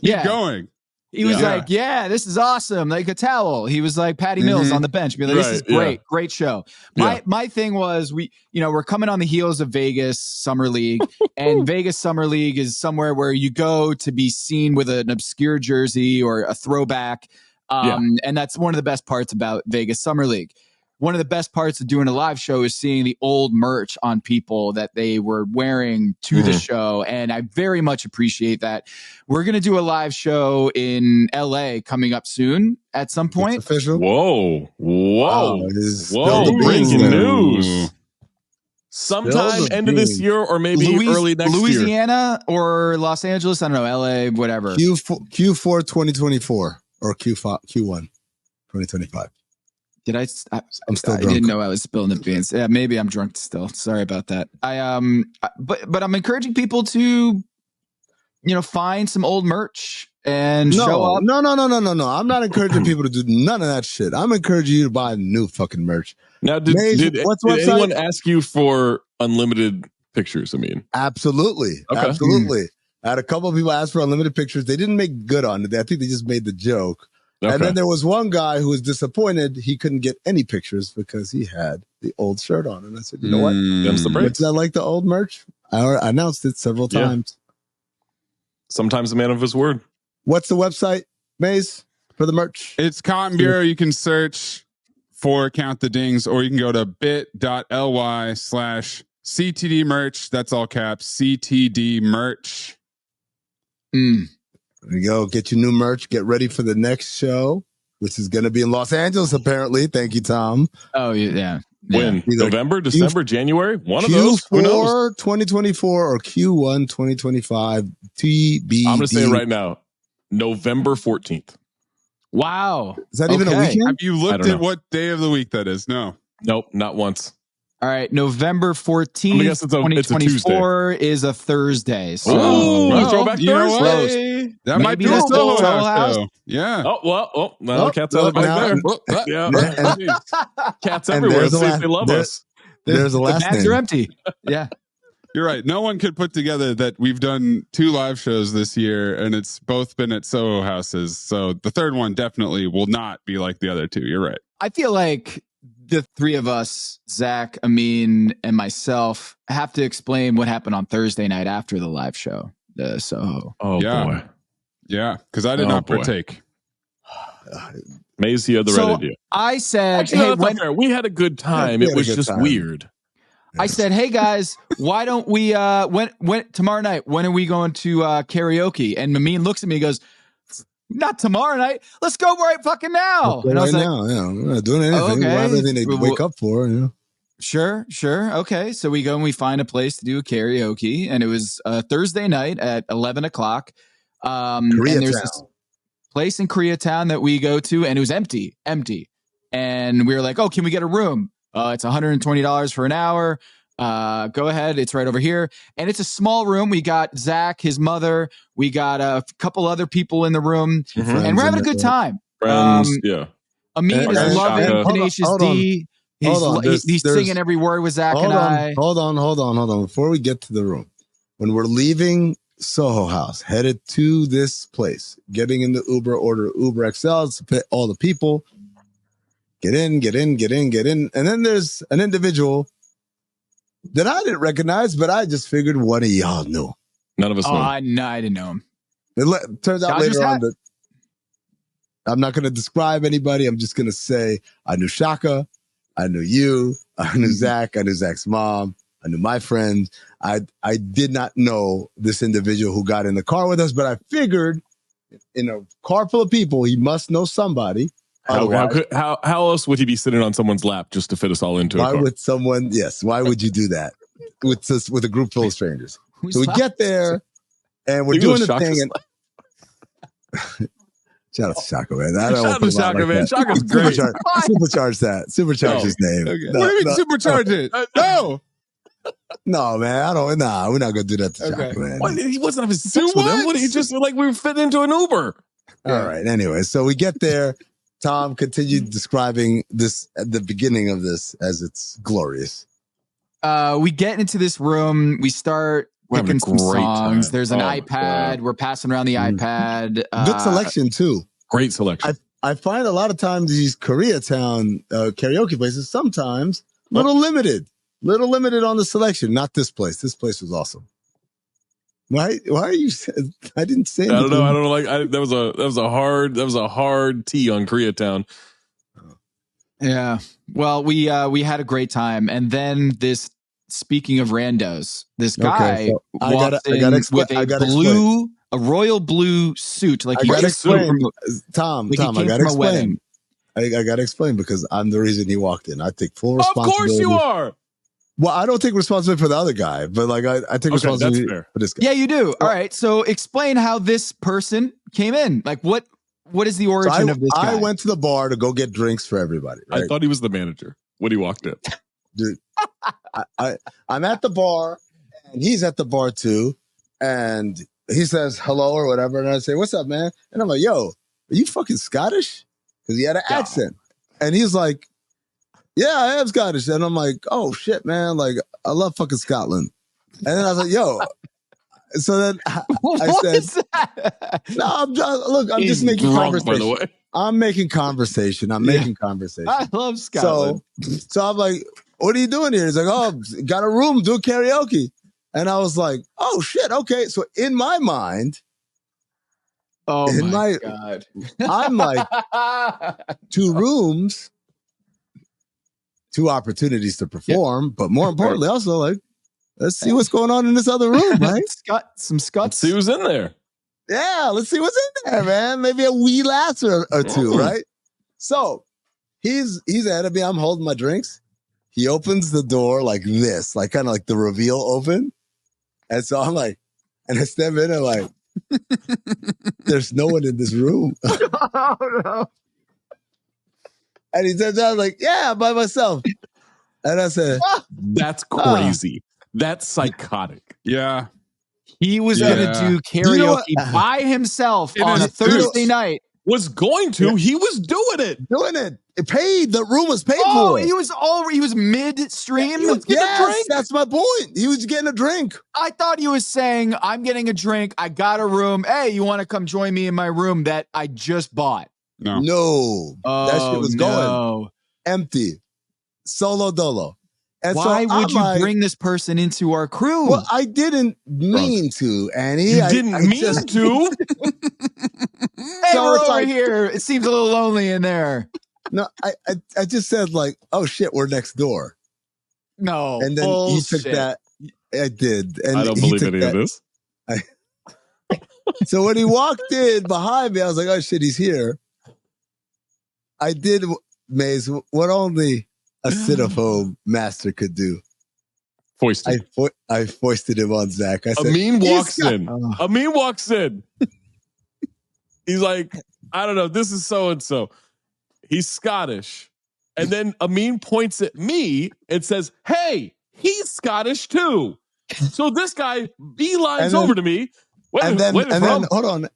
Keep going. He was like, yeah, this is awesome. Like a towel. He was like Patty Mills on the bench. Be like, this is great. Great show. My thing was we're coming on the heels of Vegas Summer League, and Vegas Summer League is somewhere where you go to be seen with an obscure jersey or a throwback. And that's one of the best parts about Vegas Summer League. One of the best parts of doing a live show is seeing the old merch on people that they were wearing to the show. And I very much appreciate that. We're going to do a live show in LA coming up soon at some point. It's official. Whoa. Breaking news. Sometime end of this year or maybe early next year. Louisiana or Los Angeles. I don't know. LA, whatever. Q4 2024 or Q1 2025. I'm still drunk. I didn't know I was spilling the beans. Yeah, maybe I'm drunk still. Sorry about that. But I'm encouraging people to, find some old merch and show up. No. I'm not encouraging people to do none of that shit. I'm encouraging you to buy new fucking merch. Now, did anyone ask you for unlimited pictures? I mean, absolutely. Okay. Absolutely. I had a couple of people ask for unlimited pictures. They didn't make good on it. I think they just made the joke. Okay. And then there was one guy who was disappointed he couldn't get any pictures because he had the old shirt on. And I said, you know what? It's not like the old merch. I announced it several times. Sometimes a man of his word. What's the website, Maze, for the merch? It's Cotton Bureau. You can search for Count the Dings, or you can go to bit.ly/CTD merch. That's all caps. CTD merch. There you go. Get your new merch. Get ready for the next show, which is going to be in Los Angeles, apparently. Thank you, Tom. Oh, yeah. When? November, December, January? One of those. Q4 2024 or Q1 2025 TBD. I'm going to say it right now. November 14th. Wow. Is that even a weekend? Have you looked at what day of the week that is? No. Nope, not once. All right, November 14th, 2024 is a Thursday. So throwback Thursday. That might be a Soho House show. Yeah. Cat's out of the bag there. Yeah. Cats everywhere. They love us. There's a last name. The bags are empty. Yeah. You're right. No one could put together that we've done 2 live shows this year, and it's both been at Soho houses. So the third one definitely will not be like the other 2. You're right. I feel like the 3 of us, Zach, Amin, and myself, have to explain what happened on Thursday night after the live show, the Soho. Oh, boy. Yeah, because I did not partake. Maze, you had the right idea. I said, we had a good time. It was just weird. I said, hey, guys, why don't we, when tomorrow night, when are we going to karaoke? And Amin looks at me and goes, not tomorrow night. Let's go right fucking now. And I was we're not doing anything. Okay. We have anything to wake up for. Sure. Okay. So we go and we find a place to do a karaoke, and it was Thursday night at 11 o'clock. And there's this place in Koreatown that we go to, and it was empty. And we were like, oh, can we get a room? It's $120 for an hour. Go ahead. It's right over here. And it's a small room. We got Zach, his mother. We got a couple other people in the room. And we're having a good time. Friends, yeah. Amin is loving Tenacious D. He's singing every word with Zach and I. Hold on. Before we get to the room, when we're leaving Soho House, headed to this place, getting in the Uber, order Uber XL, to fit all the people. Get in. And then there's an individual that I didn't recognize, but I just figured one of y'all knew. None of us knew. I didn't know him. It turns out later on that I'm not going to describe anybody. I'm just going to say I knew Shaka. I knew you. I knew Zach. I knew Zach's mom. I knew my friends. I did not know this individual who got in the car with us, but I figured in a car full of people, he must know somebody. How else would he be sitting on someone's lap just to fit us all into a car? Why would you do that with a group full of strangers? So we get there and we're doing the thing. Shout out to Shaka, man. Shout out to Shaka, man. Shaka's great. Supercharge that. Supercharge his name. Okay. What do you mean supercharge it? No. No, man. We're not going to do that to Shaka, man. What? He wasn't having sex with him. He just like we were fitting into an Uber. All right. Anyway, so we get there. Tom continued describing this at the beginning of this as it's glorious. We get into this room. We start picking some songs. Time. There's an iPad. We're passing around the iPad. Good selection, too. Great selection. I find a lot of times these Koreatown karaoke places, sometimes little limited on the selection. Not this place. This place was awesome. Why are you? I didn't say anything. I don't know. Like that was a hard T on Koreatown. Yeah. Well, we had a great time, and then this. Speaking of randos, this guy walked in with a royal blue suit. Like I gotta explain, Tom. I gotta explain. I gotta explain because I'm the reason he walked in. I take full responsibility. Of course you are. Well, I don't take responsibility for the other guy, but like I take responsibility for this guy. Yeah, you do. All right. So explain how this person came in. Like what is the origin of this guy? I went to the bar to go get drinks for everybody. Right? I thought he was the manager when he walked in. Dude, I'm at the bar and he's at the bar too. And he says hello or whatever. And I say, what's up, man? And I'm like, yo, are you fucking Scottish? Because he had an accent. And he's like, yeah, I am Scottish. And I'm like, oh shit, man. Like, I love fucking Scotland. And then I was like, yo. So then I said, no, I'm just making conversation. By the way. I'm making conversation. I love Scotland. So I'm like, what are you doing here? He's like, oh, got a room, do karaoke. And I was like, oh shit, okay. So in my mind, God. I'm like, 2 rooms, 2 opportunities to perform, but more importantly, also like, let's see what's going on in this other room, right? Some Scots. Let's see who's in there. Yeah, let's see what's in there, man. Maybe a wee lass or 2, right? So he's ahead of me. I'm holding my drinks. He opens the door like this, like kind of like the reveal open. And so I'm like, and I step in and like, there's no one in this room. Oh, no. And he turns out like, yeah, by myself. And I said, that's crazy. That's psychotic. Yeah. He was going to do karaoke by himself on a Thursday night. Was going to. Yeah. He was doing it. It paid. The room was paid for. Oh, he was midstream. He was getting a drink. That's my point. He was getting a drink. I thought he was saying, I'm getting a drink. I got a room. Hey, you want to come join me in my room that I just bought? No. That shit was going empty. Solo dolo. And why would you bring this person into our crew? Well, I didn't mean to, Annie. You didn't mean to? Hey, so we're over here. It seems a little lonely in there. No, I just said like, oh shit, we're next door. No. And then he took that. I did. And I don't believe any of this. So when he walked in behind me, I was like, oh shit, he's here. I did, Maze, what only a cinephobe master could do. Foisted. I foisted him on Zach. I said, Amin walks in. Amin walks in. He's like, I don't know. This is so and so. He's Scottish, and then Amin points at me and says, "Hey, he's Scottish too." So this guy beelines over to me. And then hold on,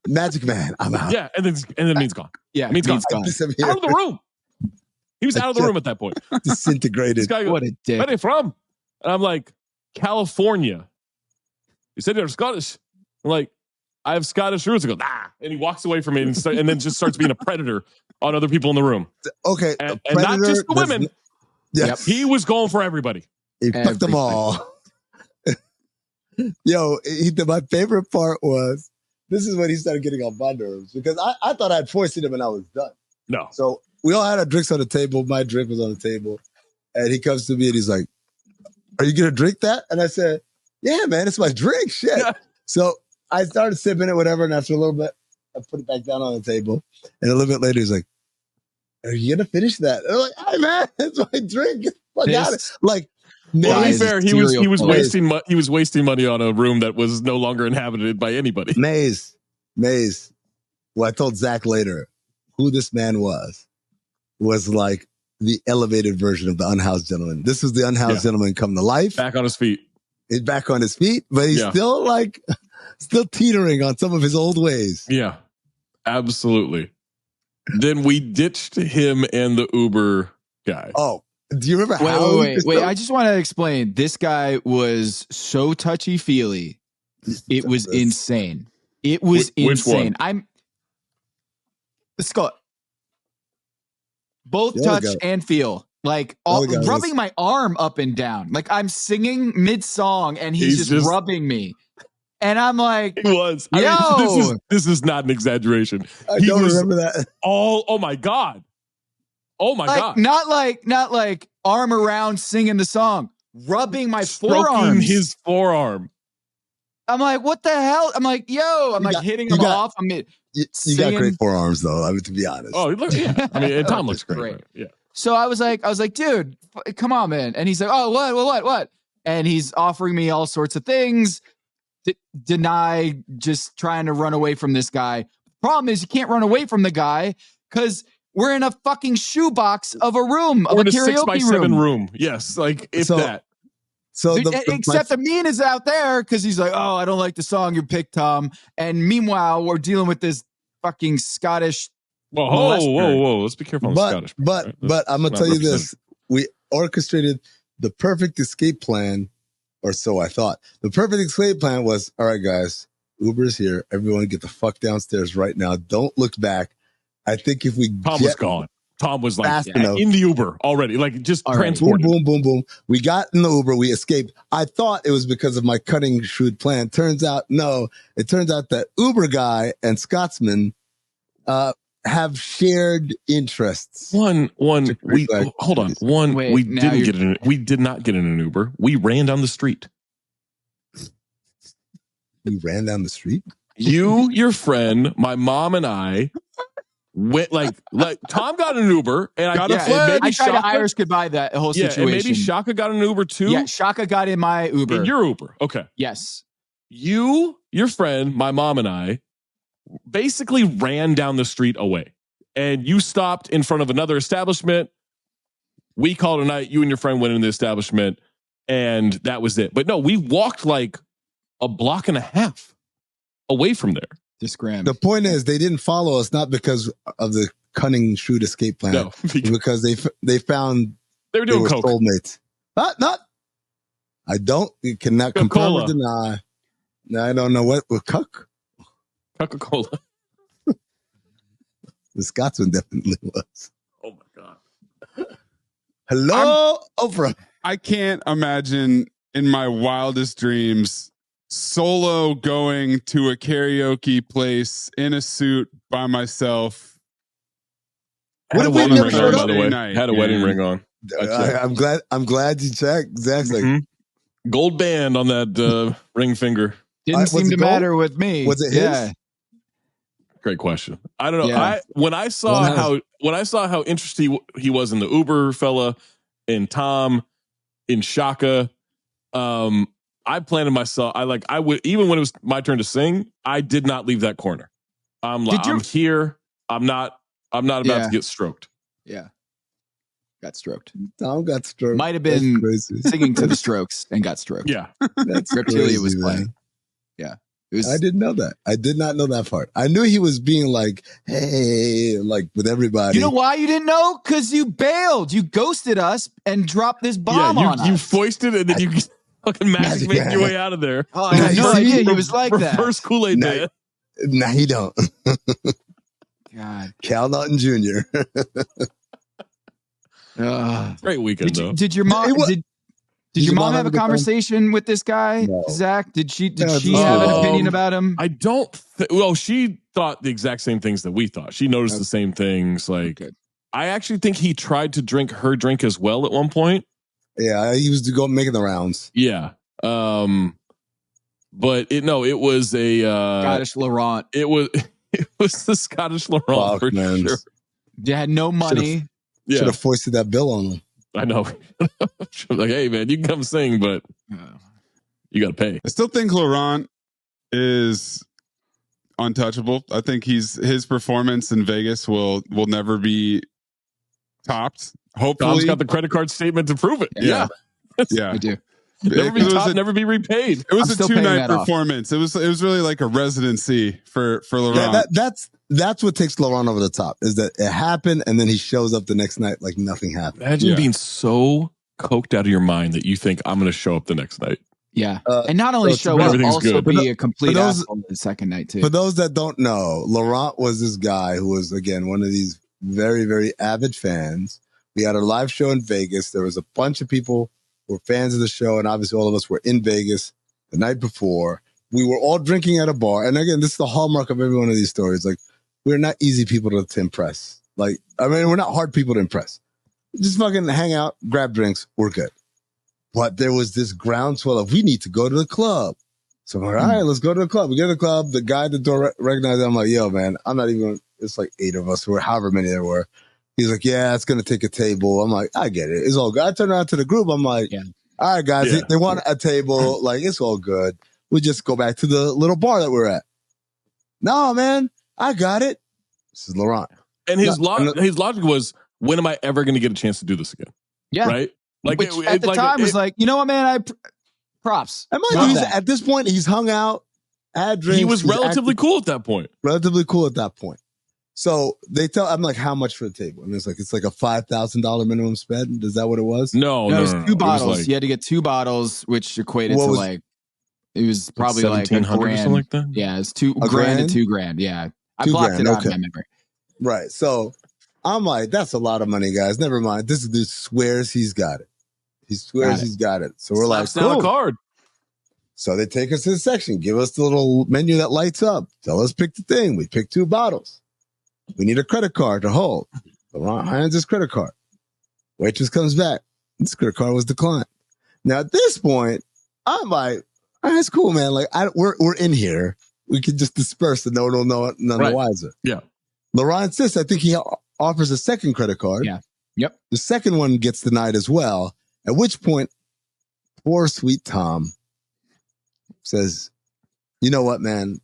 Magic Man, I'm out. Yeah, and then Amin's gone. Yeah, Amin's gone. gone. Out of the room. He was out of the room at that point. Disintegrated. This guy goes, what a dick. Where are they from? And I'm like, California. He said they're Scottish. I'm like, I have Scottish roots. He goes, and he walks away from me and then just starts being a predator on other people in the room. Okay, and not just the women. Yes. He was going for everybody. He fucked them all. Yo, my favorite part was, this is when he started getting on my nerves, because I thought I'd foisted him and I was done. No. So we all had our drinks on the table. My drink was on the table. And he comes to me and he's like, are you going to drink that? And I said, yeah, man, it's my drink. Shit. Yeah. So I started sipping it, whatever. And after a little bit, I put it back down on the table. And a little bit later, he's like, are you going to finish that? And I'm like, hey, man, it's my drink. I got it. Like, well, to be fair, he was wasting money on a room that was no longer inhabited by anybody. Maze. Well, I told Zach later who this man was like the elevated version of the unhoused gentleman. This is the unhoused gentleman come to life. Back on his feet. He's back on his feet, but he's still teetering on some of his old ways. Yeah, absolutely. Then we ditched him and the Uber guy. Oh, do you remember how? Wait. I just want to explain. This guy was so touchy-feely. It was insane. It was insane. Scott. Both touch and feel. Like rubbing my arm up and down. Like I'm singing mid-song and he's just rubbing me. And I'm like, he was. I mean, this is not an exaggeration. I don't remember that. Oh my God. Oh my God. Not like arm around singing the song, rubbing my forearm. His forearm. I'm like, what the hell? I'm like, hitting him off. You got great forearms though. I mean, to be honest. Oh, yeah. I mean, and Tom looks great. Right? Yeah. So I was like, dude, come on, man. And he's like, oh, what? And he's offering me all sorts of things. Deny, just trying to run away from this guy. Problem is, you can't run away from the guy because we're in a fucking shoebox of a room, of a karaoke 6x7 room. Yes, like that. So except Amin is out there because he's like, oh, I don't like the song you picked, Tom. And meanwhile, we're dealing with this fucking Scottish. Whoa! Let's be careful on the Scottish. But I'm gonna tell you this: we orchestrated the perfect escape plan, or so I thought. The perfect escape plan was, all right, guys, Uber's here. Everyone, get the fuck downstairs right now. Don't look back. I think if we Tom was gone. Tom was like in the Uber already, like just transported. Boom. We got in the Uber. We escaped. I thought it was because of my cunning, shrewd plan. Turns out, no. It turns out that Uber guy and Scotsman have shared interests. Hold on. We did not get in an Uber. We ran down the street. We ran down the street? You, your friend, my mom, and I went like Tom got an Uber and I tried to Irish goodbye that whole situation. And maybe Shaka got an Uber too. Yeah, Shaka got in my Uber. In your Uber. Okay. Yes. You, your friend, my mom, and I basically ran down the street away. And you stopped in front of another establishment. We called a night. You and your friend went in the establishment, and that was it. But no, we walked like a block and a half away from there. The point is, they didn't follow us not because of the cunning, shrewd escape plan, because they found they were doing coke. Soulmates. Not. I don't. You cannot confirm or deny. No, I don't know what Coca-Cola. The Scotsman definitely was. Oh my God. Hello, Oprah. I can't imagine in my wildest dreams solo going to a karaoke place in a suit by myself. What if we never showed up? By the way, had a wedding ring on. I'm glad you checked. Zach's like gold band on that ring finger. Didn't seem to matter with me. Was it his? Great question. I don't know. Yeah. When I saw how interested he was in the Uber fella, in Tom, in Shaka, I planted myself. I would, even when it was my turn to sing, I did not leave that corner. I'm here. I'm not about to get stroked. Yeah. Got stroked. Tom got stroked. Might have been singing to the Strokes and got stroked. Yeah. That's Reptilia was crazy, playing. man. Yeah. I didn't know that. I did not know that part. I knew he was being like, hey, like with everybody. You know why you didn't know? Because you bailed. You ghosted us and dropped this bomb on us. You foisted and then you fucking magic made your way out of there. Oh, I had no idea he was like that. First Kool-Aid man. Nah, he don't. God. Cal Naughton Jr. Great weekend, though. Did your mom... Did your mom have a conversation with this guy, no. Zach? Did she have an opinion about him? I don't. Well, she thought the exact same things that we thought. She noticed the same things. Like, I actually think he tried to drink her drink as well at one point. Yeah, he was making the rounds. Yeah. But it was a Scottish Laurent. It was the Scottish Laurent for sure. They had no money. Should have foisted that bill on him. I know. Like, hey, man, you can come sing, but you got to pay. I still think Laurent is untouchable. I think his performance in Vegas will never be topped. Hopefully, Tom's got the credit card statement to prove it. Yeah. I do. Never be topped, never be repaid. It was a 2-night performance. It was really like a residency for Laurent. Yeah, that's what takes Laurent over the top, is that it happened and then he shows up the next night like nothing happened. Imagine being so coked out of your mind that you think I'm going to show up the next night. Yeah. And not only show up, also be a complete asshole the second night too. For those that don't know, Laurent was this guy who was, again, one of these very, very avid fans. We had a live show in Vegas. There was a bunch of people who were fans of the show, and obviously all of us were in Vegas the night before. We were all drinking at a bar. And again, this is the hallmark of every one of these stories. Like, we're not easy people to impress. Like, I mean, we're not hard people to impress. Just fucking hang out, grab drinks, we're good. But there was this groundswell of, we need to go to the club. So I'm like, all right, let's go to the club. We get to the club. The guy at the door recognized it. I'm like, yo, man, I'm not even, it's like 8 of us, or however many there were. He's like, yeah, it's going to take a table. I'm like, I get it. It's all good. I turn around to the group. I'm like, all right, guys, they want a table. Like, it's all good. We just go back to the little bar that we're at. No, man, I got it. This is Laurent. And his logic was, when am I ever going to get a chance to do this again? Yeah. Right? Like, which at the time was like, you know what, man, props. At this point, he's hung out, had drinks. He was relatively cool at that point. Relatively cool at that point. So I'm like, how much for the table? And it's like a $5,000 minimum spend. Is that what it was? No, it was 2 bottles. You had to get 2 bottles, which equated to like, it was probably like $1,700 or something like that. Yeah, it's $2 grand to $2 grand. Yeah. I blocked it out in my memory. Right. So I'm like, that's a lot of money, guys. Never mind. This dude swears he's got it. He swears he's got it. So we're like, cool. A card. So they take us to the section, give us the little menu that lights up, tell us pick the thing. We pick 2 bottles. We need a credit card to hold. Laurent hands his credit card. Waitress comes back. This credit card was declined. Now at this point, I'm like, all right, it's cool, man. Like we're in here. We can just disperse and no one will know none the wiser. Yeah. Laurent insists. I think he offers a second credit card. Yeah. Yep. The second one gets denied as well. At which point, poor sweet Tom says, you know what, man?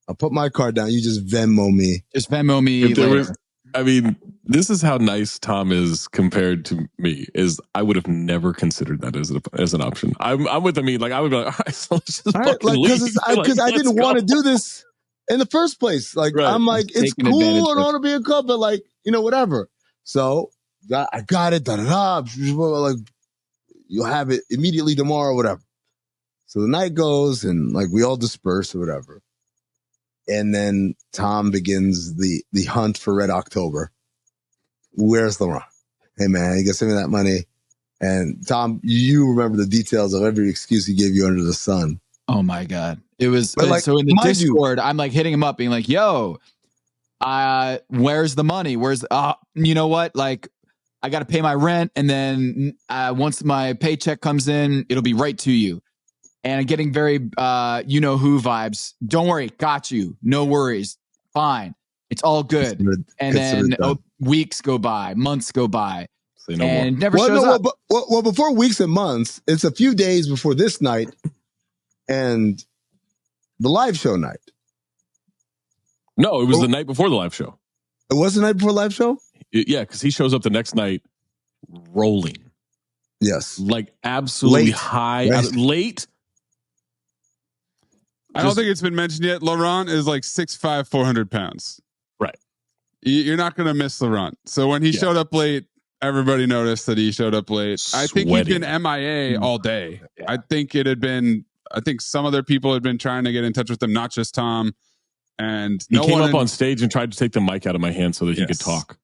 I'll put my card down. You just Venmo me. Just Venmo me later. I mean, this is how nice Tom is compared to me. Is I would have never considered that as an option. I'm with Amin. Like I would be like, all right, so let's just because I didn't want to do this in the first place. Like I'm like, it's cool and I want to be a club, but like, whatever. So I got it. Like you'll have it immediately tomorrow, whatever. So the night goes and like we all disperse or whatever. And then Tom begins the hunt for Red October. Where's Laurent? Hey, man, you got to send me that money. And Tom, you remember the details of every excuse he gave you under the sun. Oh, my God. It was like, so in the Discord, I'm like hitting him up being like, yo, where's the money? Where's, you know what? Like, I got to pay my rent. And then once my paycheck comes in, it'll be right to you. And I'm getting very, who vibes. Don't worry. Got you. No worries. Fine. It's all good. And then weeks go by, months go by. And never shows up. Well, before weeks and months, it's a few days before this night and the live show night. No, it was the night before the live show. It was the night before the live show? Yeah, because he shows up the next night rolling. Yes. Like absolutely Late. high. Right. Late. I don't think it's been mentioned yet. Laurent is like 6'5", 400 pounds. Right. You're not going to miss Laurent. So when he showed up late, everybody noticed that he showed up late. I think he'd been MIA all day. Yeah. I think some other people had been trying to get in touch with him, not just Tom. And he came up on stage and tried to take the mic out of my hand so that he could talk.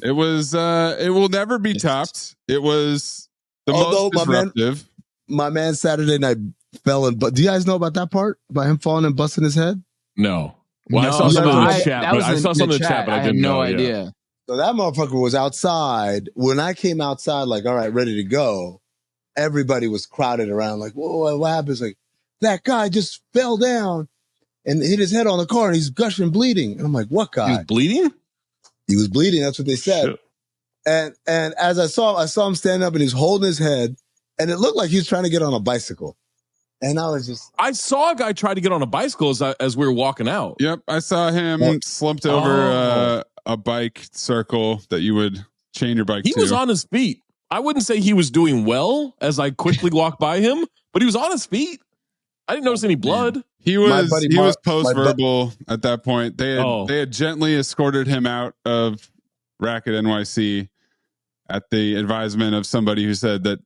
It was, it will never be topped. It was the most disruptive. My man Saturday night fell in, but do you guys know about that part? About him falling and busting his head? No. Well, I saw something in the chat. I saw something in the chat, but I didn't know. Idea. Yeah. So that motherfucker was outside. When I came outside, like, all right, ready to go, everybody was crowded around, like, whoa, what happened? It's like, that guy just fell down and hit his head on the car and he's gushing, bleeding. And I'm like, what guy? He was bleeding? He was bleeding. That's what they said. Shit. And as I saw him stand up and he's holding his head and it looked like he was trying to get on a bicycle. And I saw a guy try to get on a bicycle as we were walking out. Yep. I saw him slumped over a bike circle that you would chain your bike to. He was on his feet. I wouldn't say he was doing well as I quickly walked by him, but he was on his feet. I didn't notice any blood. He was post-verbal at that point. They had gently escorted him out of Racket NYC at the advisement of somebody who said that,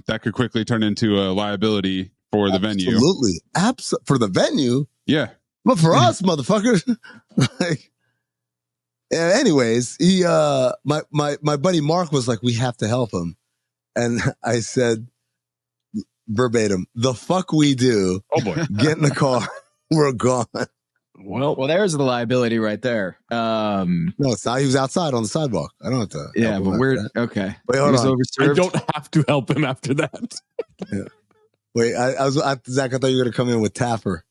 that could quickly turn into a liability for the venue. Absolutely. For the venue? Yeah. But for us, motherfuckers. Like, anyways, he my buddy Mark was like, we have to help him. And I said verbatim, the fuck we do. Oh boy. Get in the car. We're gone. Well, there's the liability right there. No, it's not. He was outside on the sidewalk. I don't have to. Yeah, but we're okay. Wait, hold on. I don't have to help him after that. Yeah. Wait, Zach, I thought you were gonna come in with Tapper.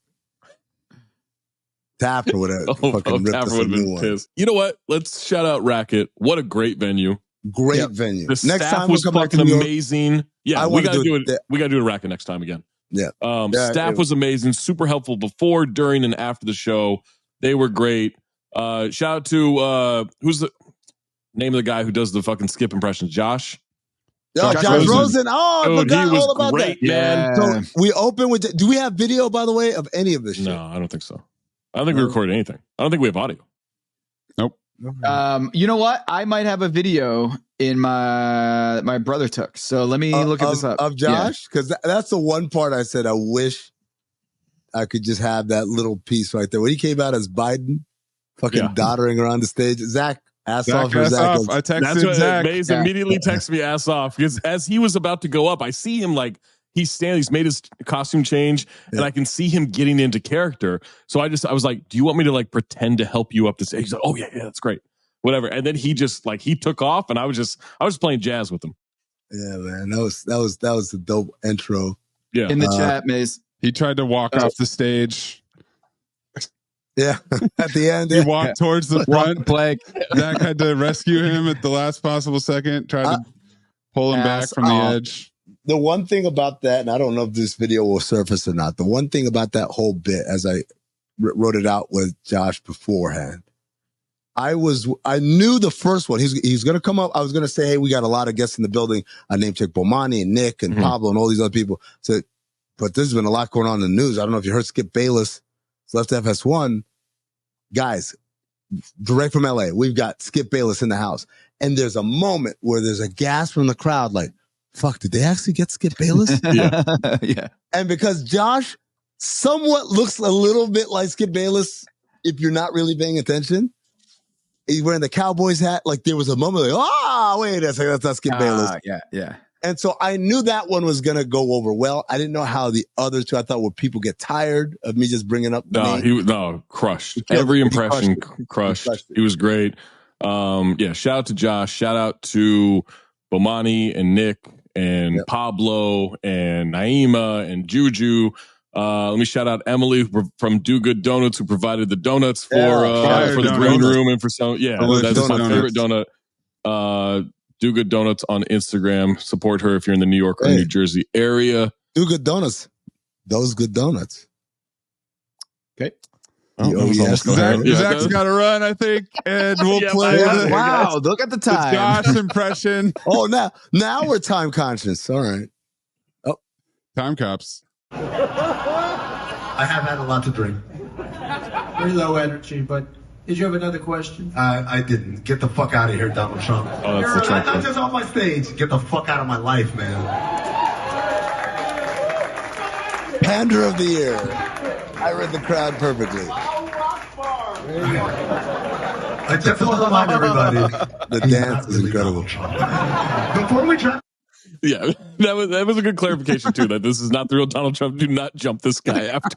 Tapper would have fucking ripped us a new one. Pissed. You know what? Let's shout out Racket. What a great venue. Great venue. The next staff was fucking amazing. Yeah, we gotta do it. We gotta do a Racket next time again. Yeah. Staff was amazing, super helpful before, during, and after the show. They were great. Shout out to who's the name of the guy who does the fucking skip impressions? Josh. Josh Rosen. Oh, I forgot all about great, that. Man. So we open with. Do we have video, by the way, of any of this shit? No, I don't think so. I don't think we recorded anything. I don't think we have audio. Nope. You know what? I might have a video in my brother took. So let me look at this up. Of Josh? Because that's the one part I said I wish I could just have that little piece right there. When he came out as Biden, fucking doddering around the stage. Zach, ass off. I texted Zach. Maze immediately texted me ass off because as he was about to go up, I see him like he's made his costume change and I can see him getting into character. So I was like, do you want me to like pretend to help you up the stage? He's like, oh yeah, that's great. Whatever. And then he just like, he took off and I was playing jazz with him. Yeah, man. That was a dope intro. Yeah. In the chat, Maze. He tried to walk off the stage. Yeah. At the end. He walked towards the front. Zach had to rescue him at the last possible second, tried to pull him back from the edge. The one thing about that, and I don't know if this video will surface or not, the one thing about that whole bit, as I wrote it out with Josh beforehand, I knew the first one. He's going to come up. I was going to say, hey, we got a lot of guests in the building. I name check Bomani and Nick and Pablo and all these other people. So, but there's been a lot going on in the news. I don't know if you heard Skip Bayless left FS1. Guys, direct from LA, we've got Skip Bayless in the house. And there's a moment where there's a gasp from the crowd like, fuck, did they actually get Skip Bayless? Yeah. And because Josh somewhat looks a little bit like Skip Bayless, if you're not really paying attention, he's wearing the Cowboys hat. Like there was a moment like, wait a second, that's not Skip Bayless. Yeah. And so I knew that one was going to go over well. I didn't know how the other two, I thought, would people get tired of me just bringing up the name? Crushed. Every impression crushed. He was great. Shout out to Josh. Shout out to Bomani and Nick and Pablo and Naima and Juju. Let me shout out Emily from Do Good Donuts, who provided the donuts for the green room and for some. Yeah, that's my favorite donut. Do Good Donuts on Instagram. Support her if you're in the New York or New Jersey area. Do Good Donuts. Those good donuts. Okay. Zach's got to run, I think, and we'll play. Wow, look at the time. Josh impression. Oh, now we're time conscious. All right. Oh, time cops. I have had a lot to drink. Very low energy, but did you have another question? I didn't. Get the fuck out of here, Donald Trump. Oh, that's the Trump. Not just off my stage. Get the fuck out of my life, man. Pander of the year. I read the crowd perfectly. I just want to remind everybody. The dance is incredible. Before we try. Yeah, that was a good clarification too. That this is not the real Donald Trump. Do not jump this guy after.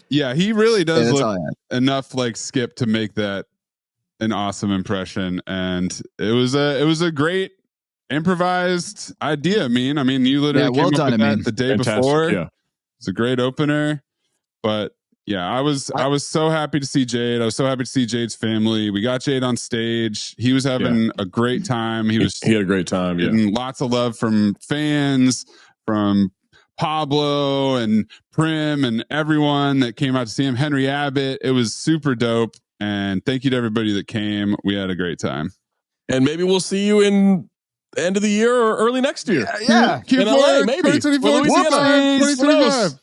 Yeah, he really does look enough like Skip to make that an awesome impression, and it was a great improvised idea. I mean, you literally came up with that the day before. Yeah, it's a great opener, but. Yeah, I was so happy to see Jade. I was so happy to see Jade's family. We got Jade on stage. He was having a great time. He had a great time. Getting lots of love from fans, from Pablo and Prim and everyone that came out to see him. Henry Abbott. It was super dope. And thank you to everybody that came. We had a great time. And maybe we'll see you in the end of the year or early next year. Yeah. In LA, maybe. 2024.